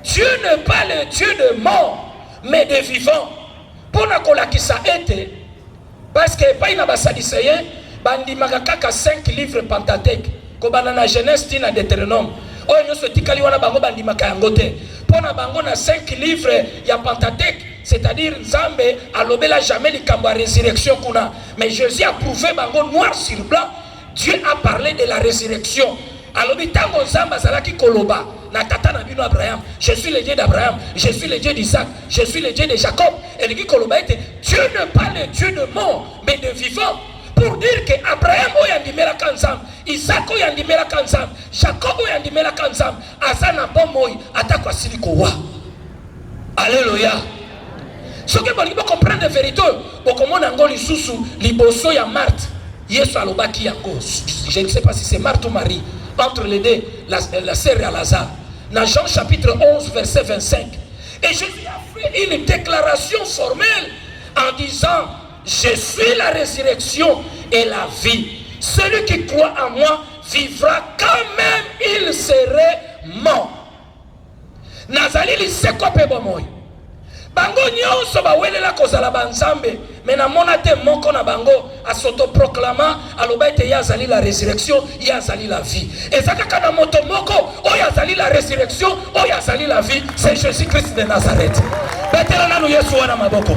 Dieu n'est pas le Dieu de mort, mais de vivants. Pour na kolakisa ete, parce que pas ina basadicéen, bandimaka kaka 5 livres Pentateuque. Kobana na Genèse tina Deutéronome. Oyo nyonso tikali wana bango bandimaka yango te. Pona bango na 5 livres ya Pentateuque, c'est-à-dire Nzambe alobela jamais likambo ya résurrection kuna. Mais Jésus a prouvé bango noir sur blanc. Dieu a parlé de la résurrection. Alobi tango Nzambe azalaki koloba na tata na bino Abraham, je suis le Dieu d'Abraham, je suis le Dieu d'Isaac, je suis le Dieu de Jacob. Et le koloba était Dieu n'est pas le Dieu de mort, mais de vivant. Pour dire que Abraham oyandimela kanzam, Isaac oyandimela kanzam, Jacob oyandimela kanzam, azana bomoy atakwa siliko wa. Alléluia. Ce que vous comprendre la vérité, vous comprenez ngo lisusu liboso ya Marthe. Yesu alobaki yango. Je ne sais pas si c'est Marthe ou Marie. Entre les deux, la sœur à Lazare. Dans Jean chapitre 11 verset 25. Et Jésus a fait une déclaration formelle en disant: je suis la résurrection et la vie. Celui qui croit en moi vivra quand même il serait mort. Nazali liseko pe bomoy. Bango nyonso bawelela kozala banzambe, mais na mona te moko na bango asotoproclama aloba ete yazali la résurrection, yazali la vie. Ezaka kana moto moko oyo azali la résurrection, oyo azali la vie, c'est Jésus-Christ de Nazareth. Betela nanu Yesu wana maboko.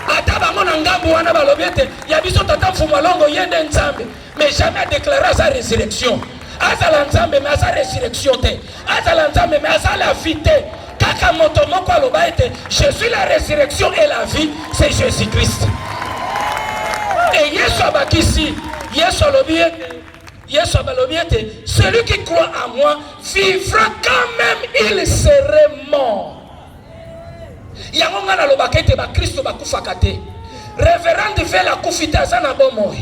Ata bango na ngambu wana balobiete ya biso tata mfuma longo yende nzambe, mais jamais déclarer sa résurrection. Azala nzambe mais sa résurrection te. Azala nzambe mais sa la vie te. Kaka moto moko aloba ete je suis la résurrection et la vie, c'est Jésus-Christ. Et Yesu abakisi, Yesu alobiete, celui qui croit en moi vivra quand même il serait mort. Yango ngana lobaka ete ba Kristo bakufaka te. Révérend vela kufita azana bomoy.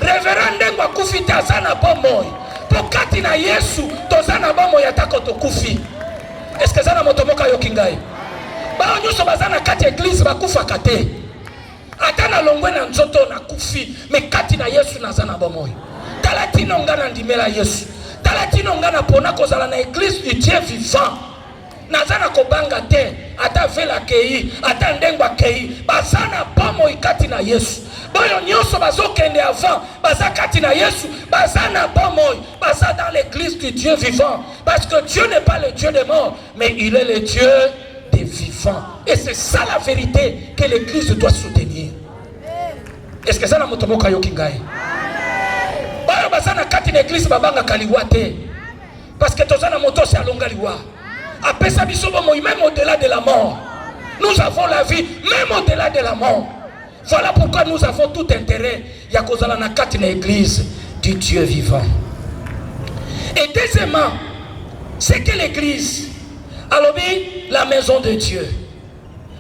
Révérend ndengwa kufita azana bomoy. Pokati na Yesu tozana bomoy atako to kufi. Est-ce que zana motomoka yokingai? Ba nyuso bazana kati église bakufaka te. Atana longwe na nzoto na kufi, mais kati na Yesu nazana bomoy. Talatino ngana ndimela Yesu. Talatino ngana pona kozala na église du Dieu vivant. Nazana kobanga te, ata vela kei, ata ndengwa kei, bazana bomo ikati na Yesu. Boyo nyonso bazokende avant, bazakati na Yesu, bazana bomo, baza dans l'église du Dieu vivant. Parce que Dieu n'est pas le Dieu des morts, mais il est le Dieu des vivants. Et c'est ça la vérité que l'église doit soutenir. Est-ce que ça la motomoka yokingai? Boyo bazana kati na église babanga kaliwa te. Parce que tozana moto c'est alonga liwa. Après ça, même au-delà de la mort, nous avons la vie, même au-delà de la mort. Voilà pourquoi nous avons tout intérêt. Il y a cause à la église du Dieu vivant. Et deuxièmement, c'est que l'église, alors la maison de Dieu.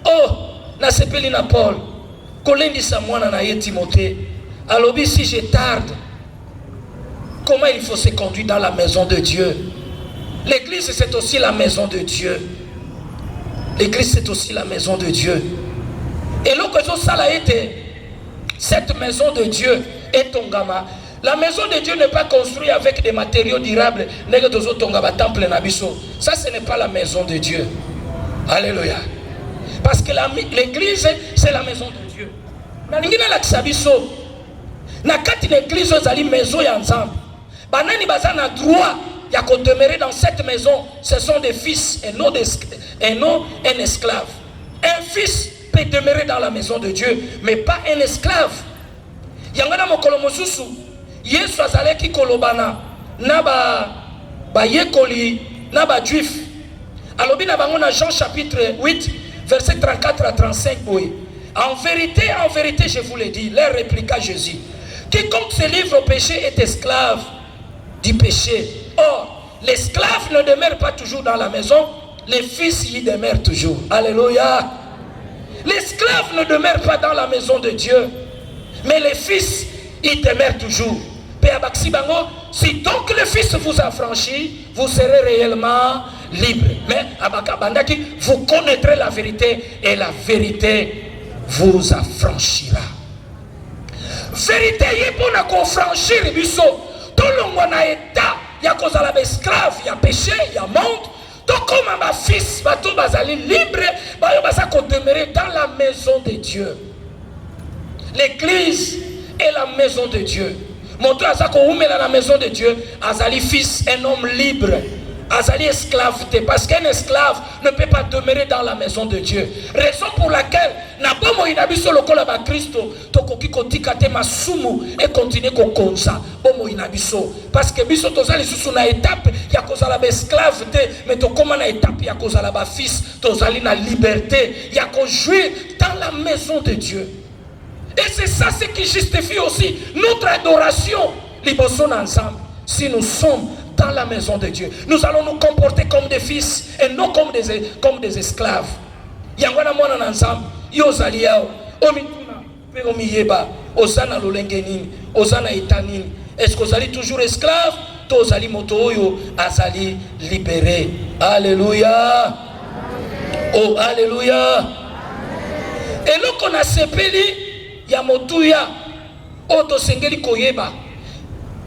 Oh, na sepeli na Paul, kolendi Samuel na Timothée. Alors si je tarde, comment il faut se conduire dans la maison de Dieu? L'église, c'est aussi la maison de Dieu. L'église, c'est aussi la maison de Dieu. Et l'occasion, ça a été cette maison de Dieu est Tongama. La maison de Dieu n'est pas construite avec des matériaux durables. Ça, ce n'est pas la maison de Dieu. Alléluia. Parce que l'église, c'est la maison de Dieu. L'église, c'est la maison ensemble. Banani bazana droit. Il y a qu'on demeurer dans cette maison, ce sont des fils et non un esclave. Un fils peut demeurer dans la maison de Dieu, mais pas un esclave. Yangana mokolo mosusu, Yesu azaleki kolobana na ba yekoli na ba juif. Alobi na bango na Jean chapitre 8 verset 34 à 35 oui. En vérité, je vous le dis, leur répliqua Jésus. Quiconque se livre au péché est esclave du péché. Or, l'esclave ne demeure pas toujours dans la maison, les fils y demeurent toujours. Alléluia. L'esclave ne demeure pas dans la maison de Dieu, mais les fils y demeurent toujours. Si donc le fils vous affranchit, vous serez réellement libre. Mais vous connaîtrez la vérité et la vérité vous affranchira. Vérité est pour nous franchir biso. Tout le monde a état. Il y a cause à la esclave, il y a péché, il y a monde. Donc comme ma fils, bateau bazali libre, baza ko demeurer dans la maison de Dieu. L'église est la maison de Dieu. Montre à ça qu'on met dans la maison de Dieu, azali fils, un homme libre. Azali esclave, parce qu'un esclave ne peut pas demeurer dans la maison de Dieu. Raison pour laquelle na bomo inabiso lokola ba Kristo tokoki kotika te masumu et continuer ko konza bomo inabiso parce que biso tozali susu na étape ya kozala ba esclave te mais tokoma na étape ya kozala ba fils tozali na liberté ya ko jouir dans la maison de Dieu. Et c'est ça ce qui justifie aussi notre adoration liboso ensemble. Si nous sommes dans la maison de Dieu, nous allons nous comporter comme des fils et non comme des esclaves. Yangwana mwana ensemble, yozali yao, omituna, pe omiyeba, ozana lolengenini, ozana etanini. Est-ce que vous allez toujours esclave? Tozali motoyo, azali libéré. Alléluia. Oh, alléluia. Et là qu'on a sepeli, yamotuya, oto sengeli koyeba.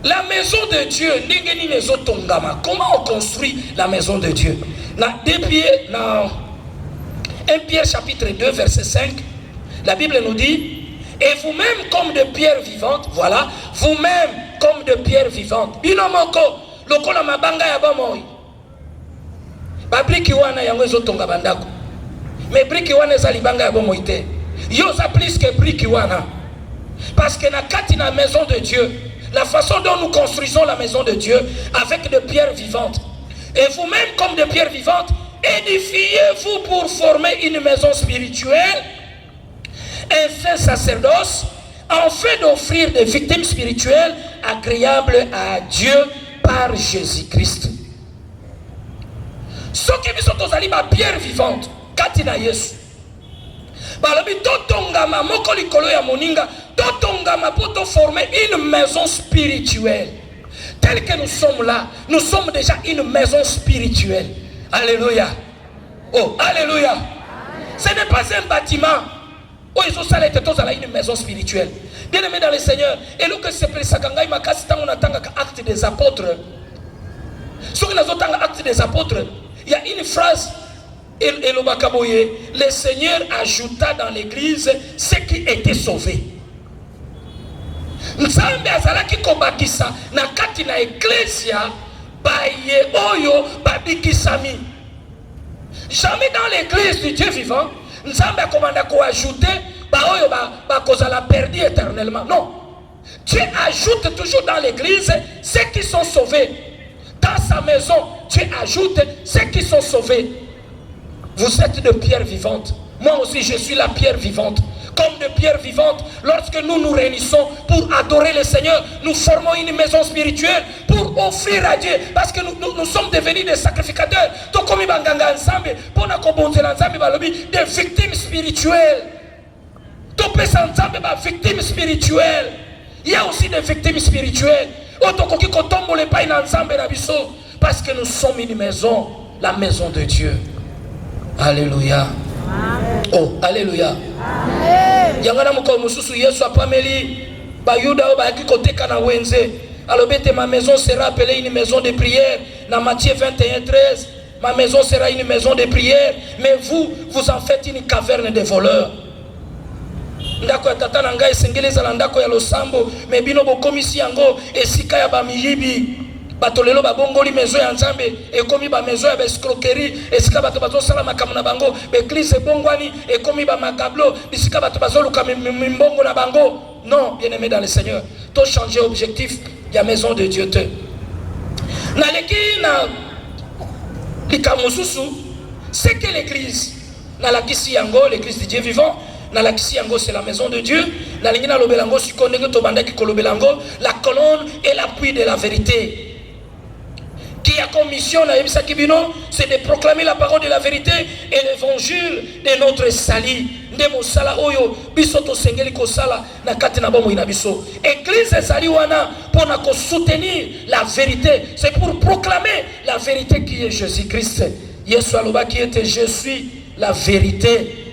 La maison de Dieu, comment on construit la maison de Dieu? Dans 1 Pierre chapitre 2 verset 5, la Bible nous dit, et vous-même comme de pierres vivantes, voilà, vous-même comme de pierres vivantes. Binomoko, lokola mabanga ya bomoi. Ba briki wana yango ezotonga bandako. Mais briki wana ezali banga ya bomoi te. Yo za plus que briki wana. Parce que na kati na maison de Dieu, la façon dont nous construisons la maison de Dieu avec de pierres vivantes. Et vous-même, comme de pierres vivantes, édifiez-vous pour former une maison spirituelle, un saint sacerdoce, afin d'offrir des victimes spirituelles agréables à Dieu par Jésus-Christ. Ce qui sont aux alibas pierres vivantes, katina Yesu. Balobi totongama moko likolo ya moninga totongama pour former une maison spirituelle. Tel que nous sommes là, nous sommes déjà une maison spirituelle. Alléluia. Oh, alléluia. Ce n'est pas un bâtiment. Oh, ils ont salé une maison spirituelle. Bien aimé dans le Seigneur, et nous que c'est pour ça qu'on a acte des apôtres. Ce que nous avons acte des apôtres, il y a une phrase. Et le Seigneur ajouta dans l'église ceux qui étaient sauvés. Nzambe azalaki kobakisa na kati na ecclesia baye oyo babikisami. Jamais dans l'église du Dieu vivant, Nzambe akomanda ko ajouter ba oyo ba kozala perdu éternellement. Non. Dieu ajoute toujours dans l'église ceux qui sont sauvés. Dans sa maison, Dieu ajoute ceux qui sont sauvés. Vous êtes de pierres vivantes. Moi aussi, je suis la pierre vivante. Comme de pierres vivantes, lorsque nous nous réunissons pour adorer le Seigneur, nous formons une maison spirituelle pour offrir à Dieu. Parce que nous sommes devenus des sacrificateurs. Des victimes spirituelles. Victimes spirituelles. Il y a aussi des victimes spirituelles. Parce que nous sommes une maison, la maison de Dieu. Alléluia. Oh, alléluia. Yangana moko mususu Yesu apameli ba Yuda ba kikoteka na wenze. Alobete ma maison sera appelée une maison de prière. Dans Matthieu 21:13, ma maison sera une maison de prière, mais vous en faites une caverne de voleurs. Ndako ya tata na ngai sengeleza na ndako ya losambo, mais bino bokomisi yango esika ya ba miyibi. Batolelo babongoli maison ya Nzambe ekomi ba maison ya escroquerie esika bato bazosala makambo na bango l'église bongwani ekomi ba makablo bisika bato bazoluka mimbongo na bango. Non, bien-aimé dans le Seigneur, to changer objectif ya maison de Dieu te. Naleki na likamosusu, c'est que l'église, na la kisi yango, l'église de Dieu vivant, na la kisi yango c'est la maison de Dieu, na lingina lobelango sikonenge to bandaki kolobelango, la colonne et l'appui de la vérité. Qui a comme mission na yebisa kibino, c'est de proclamer la parole de la vérité et l'évangile de notre salut. Ndemo sala oyo biso to sengeli ko sala na kati na bomo ina biso. Église sali wana pour na ko soutenir la vérité, c'est pour proclamer la vérité qui est Jésus-Christ. Yesu aloba qui était je suis la vérité.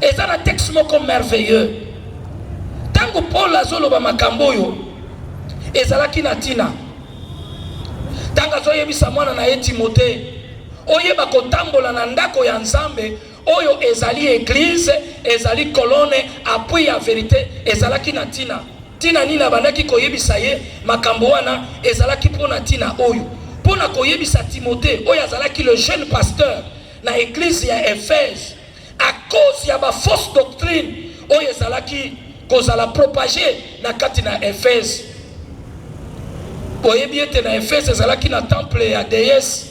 Et ça un texte moko merveilleux. Tango Paul azoloba makambo yo ezalaki na tina. Tanga zo yebisa mwana na Timothée oyeba kotambola na ndako ya Nzambe oyo ezali église ezali colonne appui ya vérité ezalaki na tina tina nina bandaki koyebisa ye makambo wana ezalaki pona tina oyo pona koyebisa Timothée oyo azalaki le jeune pasteur na église ya Éphèse à cause ya ba fausse doctrine oyo ezalaki kozala propager na kati na Éphèse. Oyebi ete na Éphèse ezalaki na temple ya déesse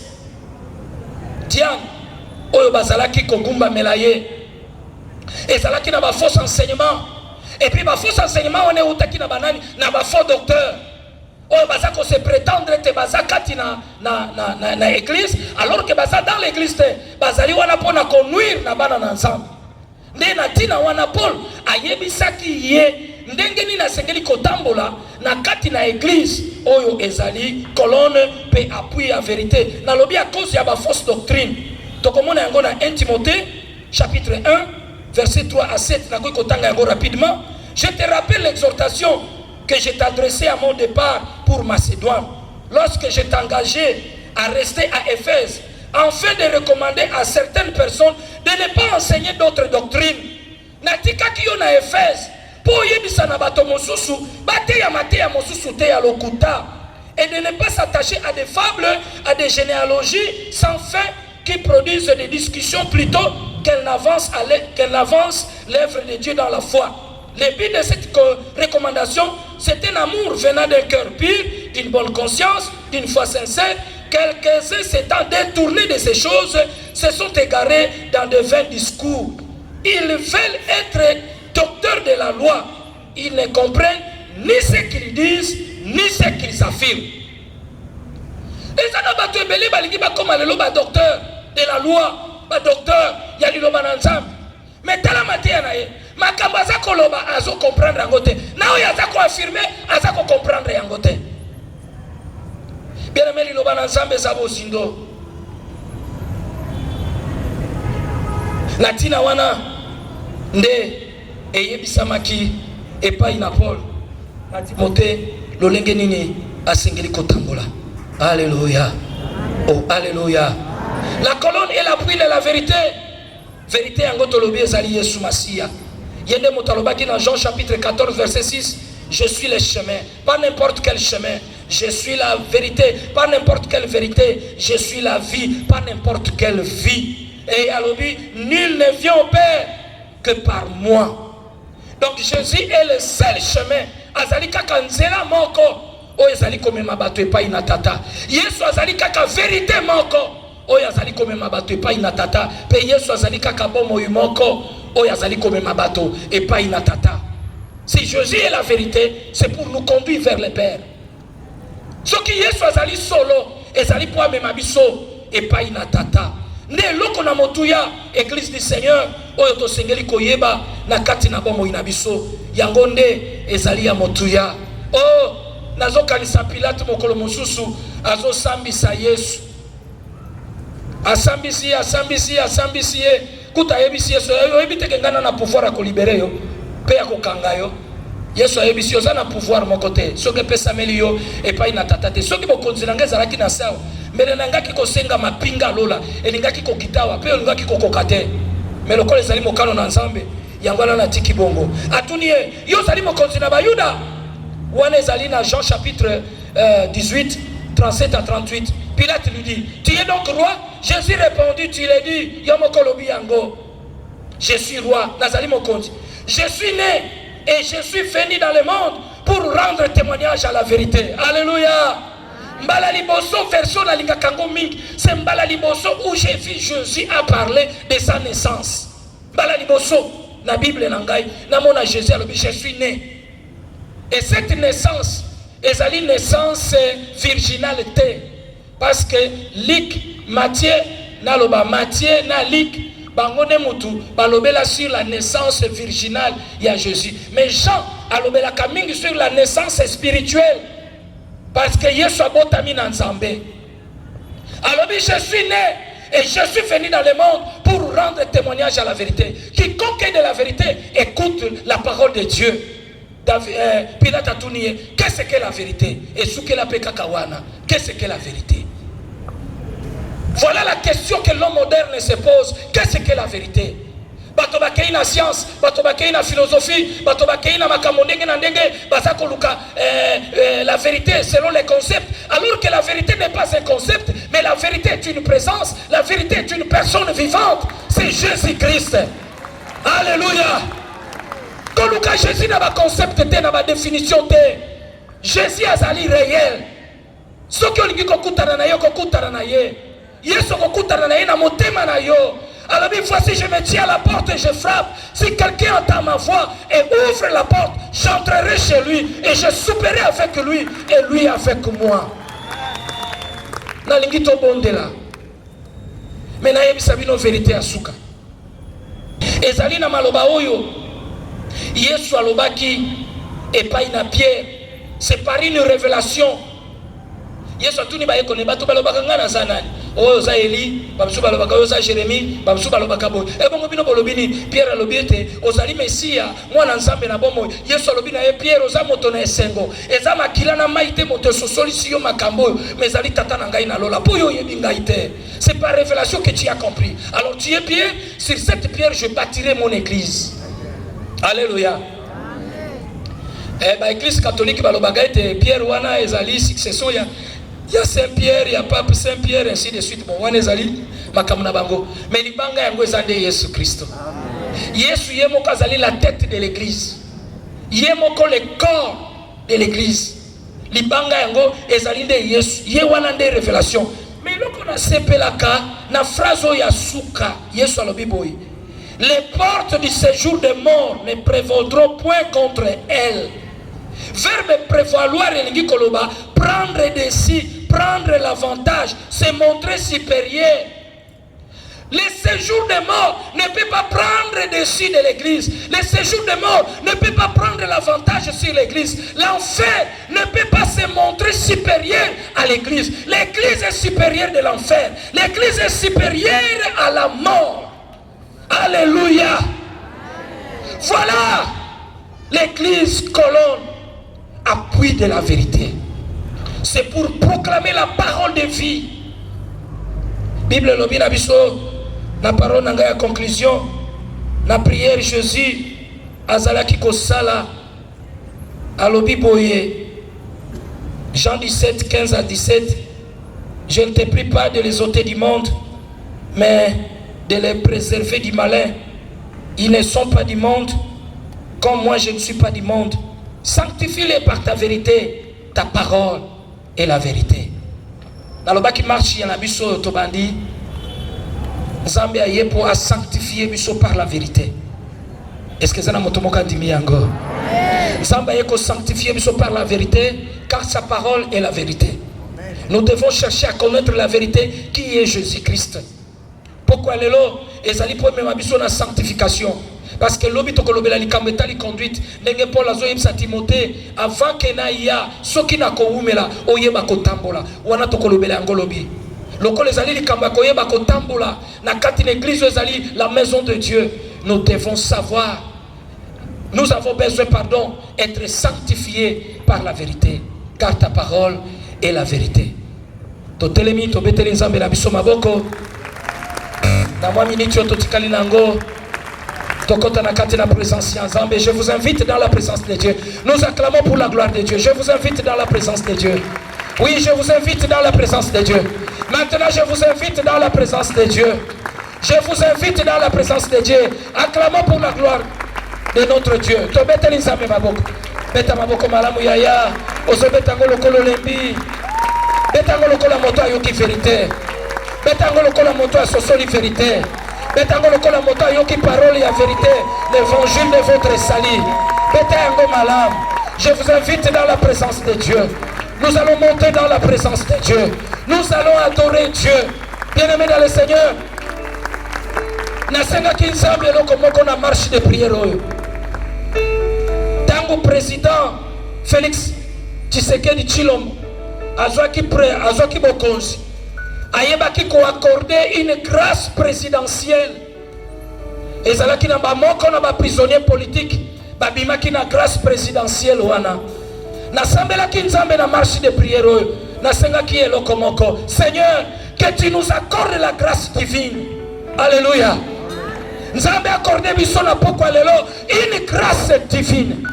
Diane oyo bazalaki kogumba melaye ezalaki na ba faux enseignement et puis ba faux enseignement on est utaki na banani na ba faux docteur oyo baza ko se prétendre te baza kati na église alors que baza dans l'église te bazali wana pona ko nuire na bana na ensemble nde na tina wana Paul ayebisaki ye ndenge nini asengeli kotambola na kati na église oyo ezali colonne pe appui à vérité na lobi à cause ya ba fausse doctrine tokomona yango na 1 Timothée chapitre 1 verset 3 à 7 na kotanga yango rapidement. Je te rappelle l'exhortation que je t'adressais à mon départ pour Macédoine lorsque je t'engageais à rester à Éphèse afin de recommander à certaines personnes de ne pas enseigner d'autres doctrines. Natika kiyo na Éphèse pour yebisa na bato mosusu bateya mateya mosusu te ya lokuta et de ne pas s'attacher à des fables, à des généalogies sans fin qui produisent des discussions plutôt qu'elles n'avancent l'œuvre de Dieu dans la foi. Le but de cette recommandation, c'est un amour venant d'un cœur pur, d'une bonne conscience, d'une foi sincère. Quelques-uns s'étant détournés de ces choses se sont égarés dans de vains discours. Ils veulent être docteurs de la loi. Ils ne comprennent ni ce qu'ils disent, ni ce qu'ils affirment. Et ça n'a pas été belé, comme le docteur de la loi, le docteur, il y a du lobananzam. Mais dans la matière, ma kambaza koloba azo comprendre en côté. Now ya zako affirmer, azako comprendre en côté. Bien aimé, lobananzam bezabo sindo. Latina wana nde eyebisamaki epai na Paul na Timothée lolenge nini asengeli kotambola. Alléluia. Oh alléluia. La colonne est l'appui de la vérité. Vérité yango tolobi ezali Yesu Masia. Yende motalobaki dans Jean chapitre 14 verset 6, je suis le chemin, pas n'importe quel chemin. Je suis la vérité, pas n'importe quelle vérité. Je suis la vie, pas n'importe quelle vie. Et alobi, nul ne vient au Père que par moi. Donc Jésus est le seul chemin. Azali kaka nzela moko. O ezali komema bato epai na tata. Yesu azali kaka vérité moko. O azali komema bato epai na tata. Pe Yesu azali kaka bomo moko. O azali komema bato epai na tata. Si Jésus est la vérité, c'est pour nous conduire vers le Père. Ce qui Yesu azali solo, ezali po amema biso epai na tata. Ne loko na motuya église du Seigneur oyo to sengeli koyeba na kati na bomo ina biso yango nde ezali ya motuya. Oh nazo kanisa Pilate mokolo mosusu azo sambisa Yesu asambisi kuta yebisi Yesu yebite kengana na pouvoir à libérer yo pe ya kokanga yo. Yesu yebisi yo na pouvoir mokote soki pesa meli yo epai na tata te soki bokonzi na ngeza laki na sawa mbele na ngaki kosenga mapinga lola elingaki kokitawa pe elingaki kokokate mais lokole ezali mokano na Nzambe yango na tiki bongo atuni yo zali mokonzi na bayuda wana ezali na Jean chapitre 18 37 à 38. Pilate lui dit, tu es donc roi? Jésus répondit, tu l'as dit, yomokolobi yango, je suis roi. Nazali mokonzi, je suis né et je suis venu dans le monde pour rendre témoignage à la vérité. Alléluia. Mbala liboso version na lingakango mingi. C'est mbala liboso où j'ai vu Jésus a parlé de sa naissance. Mbala liboso na Bible nangai na mona Jésus alobi je suis né. Et cette naissance ezali naissance virginalité parce que Luc, Matthieu na loba Matthieu na Luc bangone mutu balobela sur la naissance virginale ya Jésus. Mais Jean alobela kamingi sur la naissance spirituelle parce que Yesu abotami na Nzambe. Alobi je suis né et je suis venu dans le monde pour rendre témoignage à la vérité. Quiconque est de la vérité écoute la parole de Dieu. Pilate a tout nié. Qu'est-ce que la vérité? Et ce que la pekakawana, qu'est-ce que la vérité? Voilà la question que l'homme moderne se pose. Qu'est-ce que la vérité? Bato bakei na science, bato bakei na philosophie, bato bakei na makamondenge na ndenge, basako luka la vérité selon les concepts. Alors que la vérité n'est pas un concept, mais la vérité est une présence, la vérité est une personne vivante. C'est Jésus-Christ. Alléluia. Quand luka Jésus n'a pas concept, n'a pas définition. Jésus azali réel. Ce que olingi kokutana na yo kokutana na ye. Yesu kokutana na ye na motema na yo. Alors une fois si je me tiens à la porte et je frappe, si quelqu'un entend ma voix et ouvre la porte, j'entrerai chez lui et je souperai avec lui et lui avec moi. Nalingi to bondela. Mais na yebi sabino vérité asuka. Ezali na maloba oyo. Yesu alobaki epai na Pierre. C'est par une révélation. Yesu atuni ba ekone bato balobaka ngana zanani. Oh za Eli, babusu balobaka oza Jérémie, babusu balobaka boy. Ebongo bino bolobini Pierre alobiete ozali Mesia, mwana Nzambe na bomo. Yesu alobina ye Pierre oza moto na esengo. Eza makila na maite moto sosoli yo makambo, mais ali tata na ngai na lola. Poyo yebi ngai te. C'est par révélation que tu as compris. Alors tu es Pierre, sur cette pierre je bâtirai mon église. Alléluia. Ba église catholique balobaka ete Pierre wana ezali succession ya il y a Saint-Pierre, il y a Pape Saint-Pierre, ainsi de suite. Bon, on est allé, makamuna bango. Mais l'ibanga yango ezande Yesu Christ. Yesu yemo kazali la tête de l'église. Yemo ko le corps de l'église. L'ibanga yango ezali de Yesu. Ye wana de révélation. Mais loko na sepelaka na phrase ya suka Yesu alobi boy. Les portes du séjour des morts ne prévaudront point contre elles. Verbe prévaloir elingi koloba, prendre dessus, prendre l'avantage, se montrer supérieur. Le séjour des morts ne peut pas prendre dessus de l'église. Le séjour des morts ne peut pas prendre l'avantage sur l'église. L'enfer ne peut pas se montrer supérieur à l'église. L'église est supérieure de l'enfer. L'église est supérieure à la mort. Alléluia. Voilà l'église colonne, appui de la vérité. C'est pour proclamer la parole de vie. Bible lobi na biso na parole nanga ya conclusion na prière Jésus azalaki kosala alobi boye Jean 17 15 à 17. Je ne te prie pas de les ôter du monde, mais de les préserver du malin. Ils ne sont pas du monde, comme moi je ne suis pas du monde. Sanctifie-les par ta vérité, ta parole est la vérité. Dans le bas qui marche, il y a un biso tobandi. Nzambe aye pour sanctifier biso par la vérité. Est-ce que ça n'a motomoka dimi encore? Nzambe aye pour sanctifier biso par la vérité, car sa parole est la vérité. Nous devons chercher à connaître la vérité qui est Jésus-Christ. Pourquoi les lots ezali pour même biso na sanctification? Parce que l'obi tokolobela likameta li conduite ndenge Paul azoyebisa Timothée avant que na ya soki na koumela oyeba kotambola wana tokolobela yango lobi lokolo ezali likamba koyeba kotambola na kati l'église ezali la maison de Dieu. Nous devons savoir, nous avons besoin être sanctifiés par la vérité, car ta parole est la vérité. Totelemi tobeteli nzambe na biso maboko na mwa minute totikali nango. Je vous invite dans la présence de Dieu. Nous acclamons pour la gloire de Dieu. Je vous invite dans la présence de Dieu. Oui, je vous invite dans la présence de Dieu. Maintenant, je vous invite dans la présence de Dieu. Je vous invite dans la présence de Dieu. Acclamons pour la gloire de notre Dieu. betango lokola moto ayoki vérité, betango lokola moto asosoli vérité, betango lokola moto ayoki parole ya vérité, l'évangile de votre salut, betango malam. Je vous invite dans la présence de Dieu. Nous allons monter dans la présence de Dieu. Nous allons adorer Dieu. Bien-aimés dans le Seigneur, nasenga kinzambe loko moko na marche de prière oyo. Tango président Félix Tshisekedi Tshilombo azwaki bokonzi, ayebaki ko accorder une grâce présidentielle. Ezalaki na bamoko na ba prisonnier politique babimaki na grâce présidentielle wana. Nasambelaki nzambe na marche de prière oyo. Nasengaki eloko moko. Seigneur, que tu nous accordes la grâce divine. Alléluia. Nzambe accorde biso na pokwa lelo une grâce divine.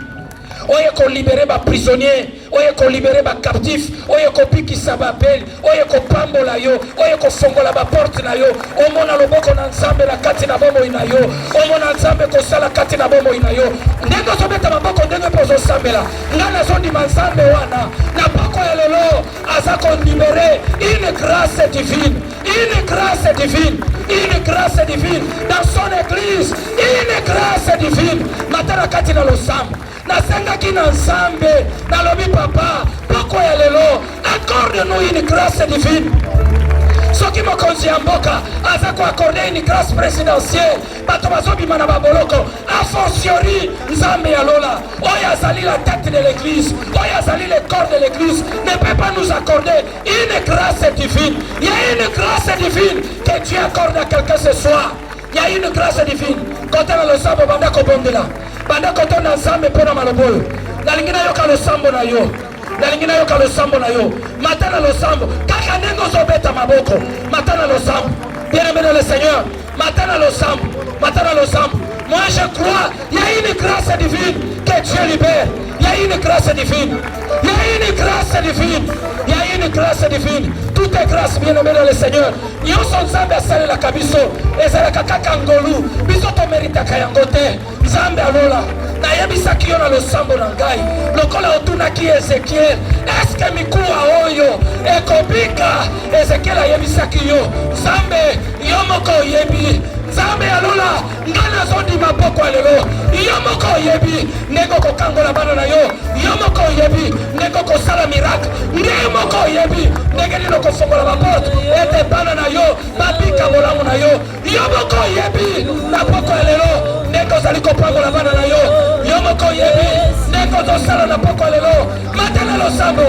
Oye ko libérer ba prisonnier, oye ko libérer ba captif, oye ko pikisa ba bel, oye ko pambola yo, oye ko fongola ba porte na yo. Omona loboko na nzambe na kati na bomo ina yo. Omona nzambe ko sala kati na bomo ina yo. Ndenge zobeta maboko ndenge pozo sambela. Ngana zo di nzambe wana. Na poko ya lelo azako libérer une grâce divine, une grâce divine, une grâce divine dans son église, une grâce divine. Matara kati na losambo. Nasengaki na nzambe nalobi papa poko ya lelo accorde-nous une grâce divine. Soki mokonzi ya mboka aza ko accorder une grâce présidentielle bato bazobima na baboloko a fortiori nzambe ya lola oyo azali la tête de l'église, oyo azali le corps de l'église ne peut pas nous accorder une grâce divine. Il y a une grâce divine que Dieu accorde à quelqu'un ce soir. Il y a une grâce divine. Quand on a le sabo banda kobondela banda koto na nzambe pona malobolo nalingi nayoka losambo na yo, nalingi nayoka losambo na yo matana losambo kaka ndenge ozobeta maboko matana losambo. Bien-aimé dans le Seigneur, matana losambo, matana losambo. Moi je crois il y a une grâce divine que Dieu libère. Il y a une grâce divine, il y a une grâce divine, il y a une grâce divine. Tout est grâce, bien-aimé dans le Seigneur. Nyonso nzambe asalelaka biso ezalaka kaka ngolu biso tomeritaka yango te. Nzambe alola nayebisaki yo na losambo na ngai lokola otunaki Ezekiel eske mikuwa oyo ekobika. Ezekiel ayebisaki yo nzambe yo moko oyebi. Nzambe alola ngai nazondima poko lelo yo moko oyebi ndenge kokangola bana na yo, yo moko oyebi ndenge kosala miracle, yo moko oyebi ndenge lino kofongola baporte ete bana na yo babika bolamu na yo, yo moko oyebi na poko lelo ndenge ozali kopangola bana na yo, yo moko oyebi ndenge ozosala na poko lelo matana losambo.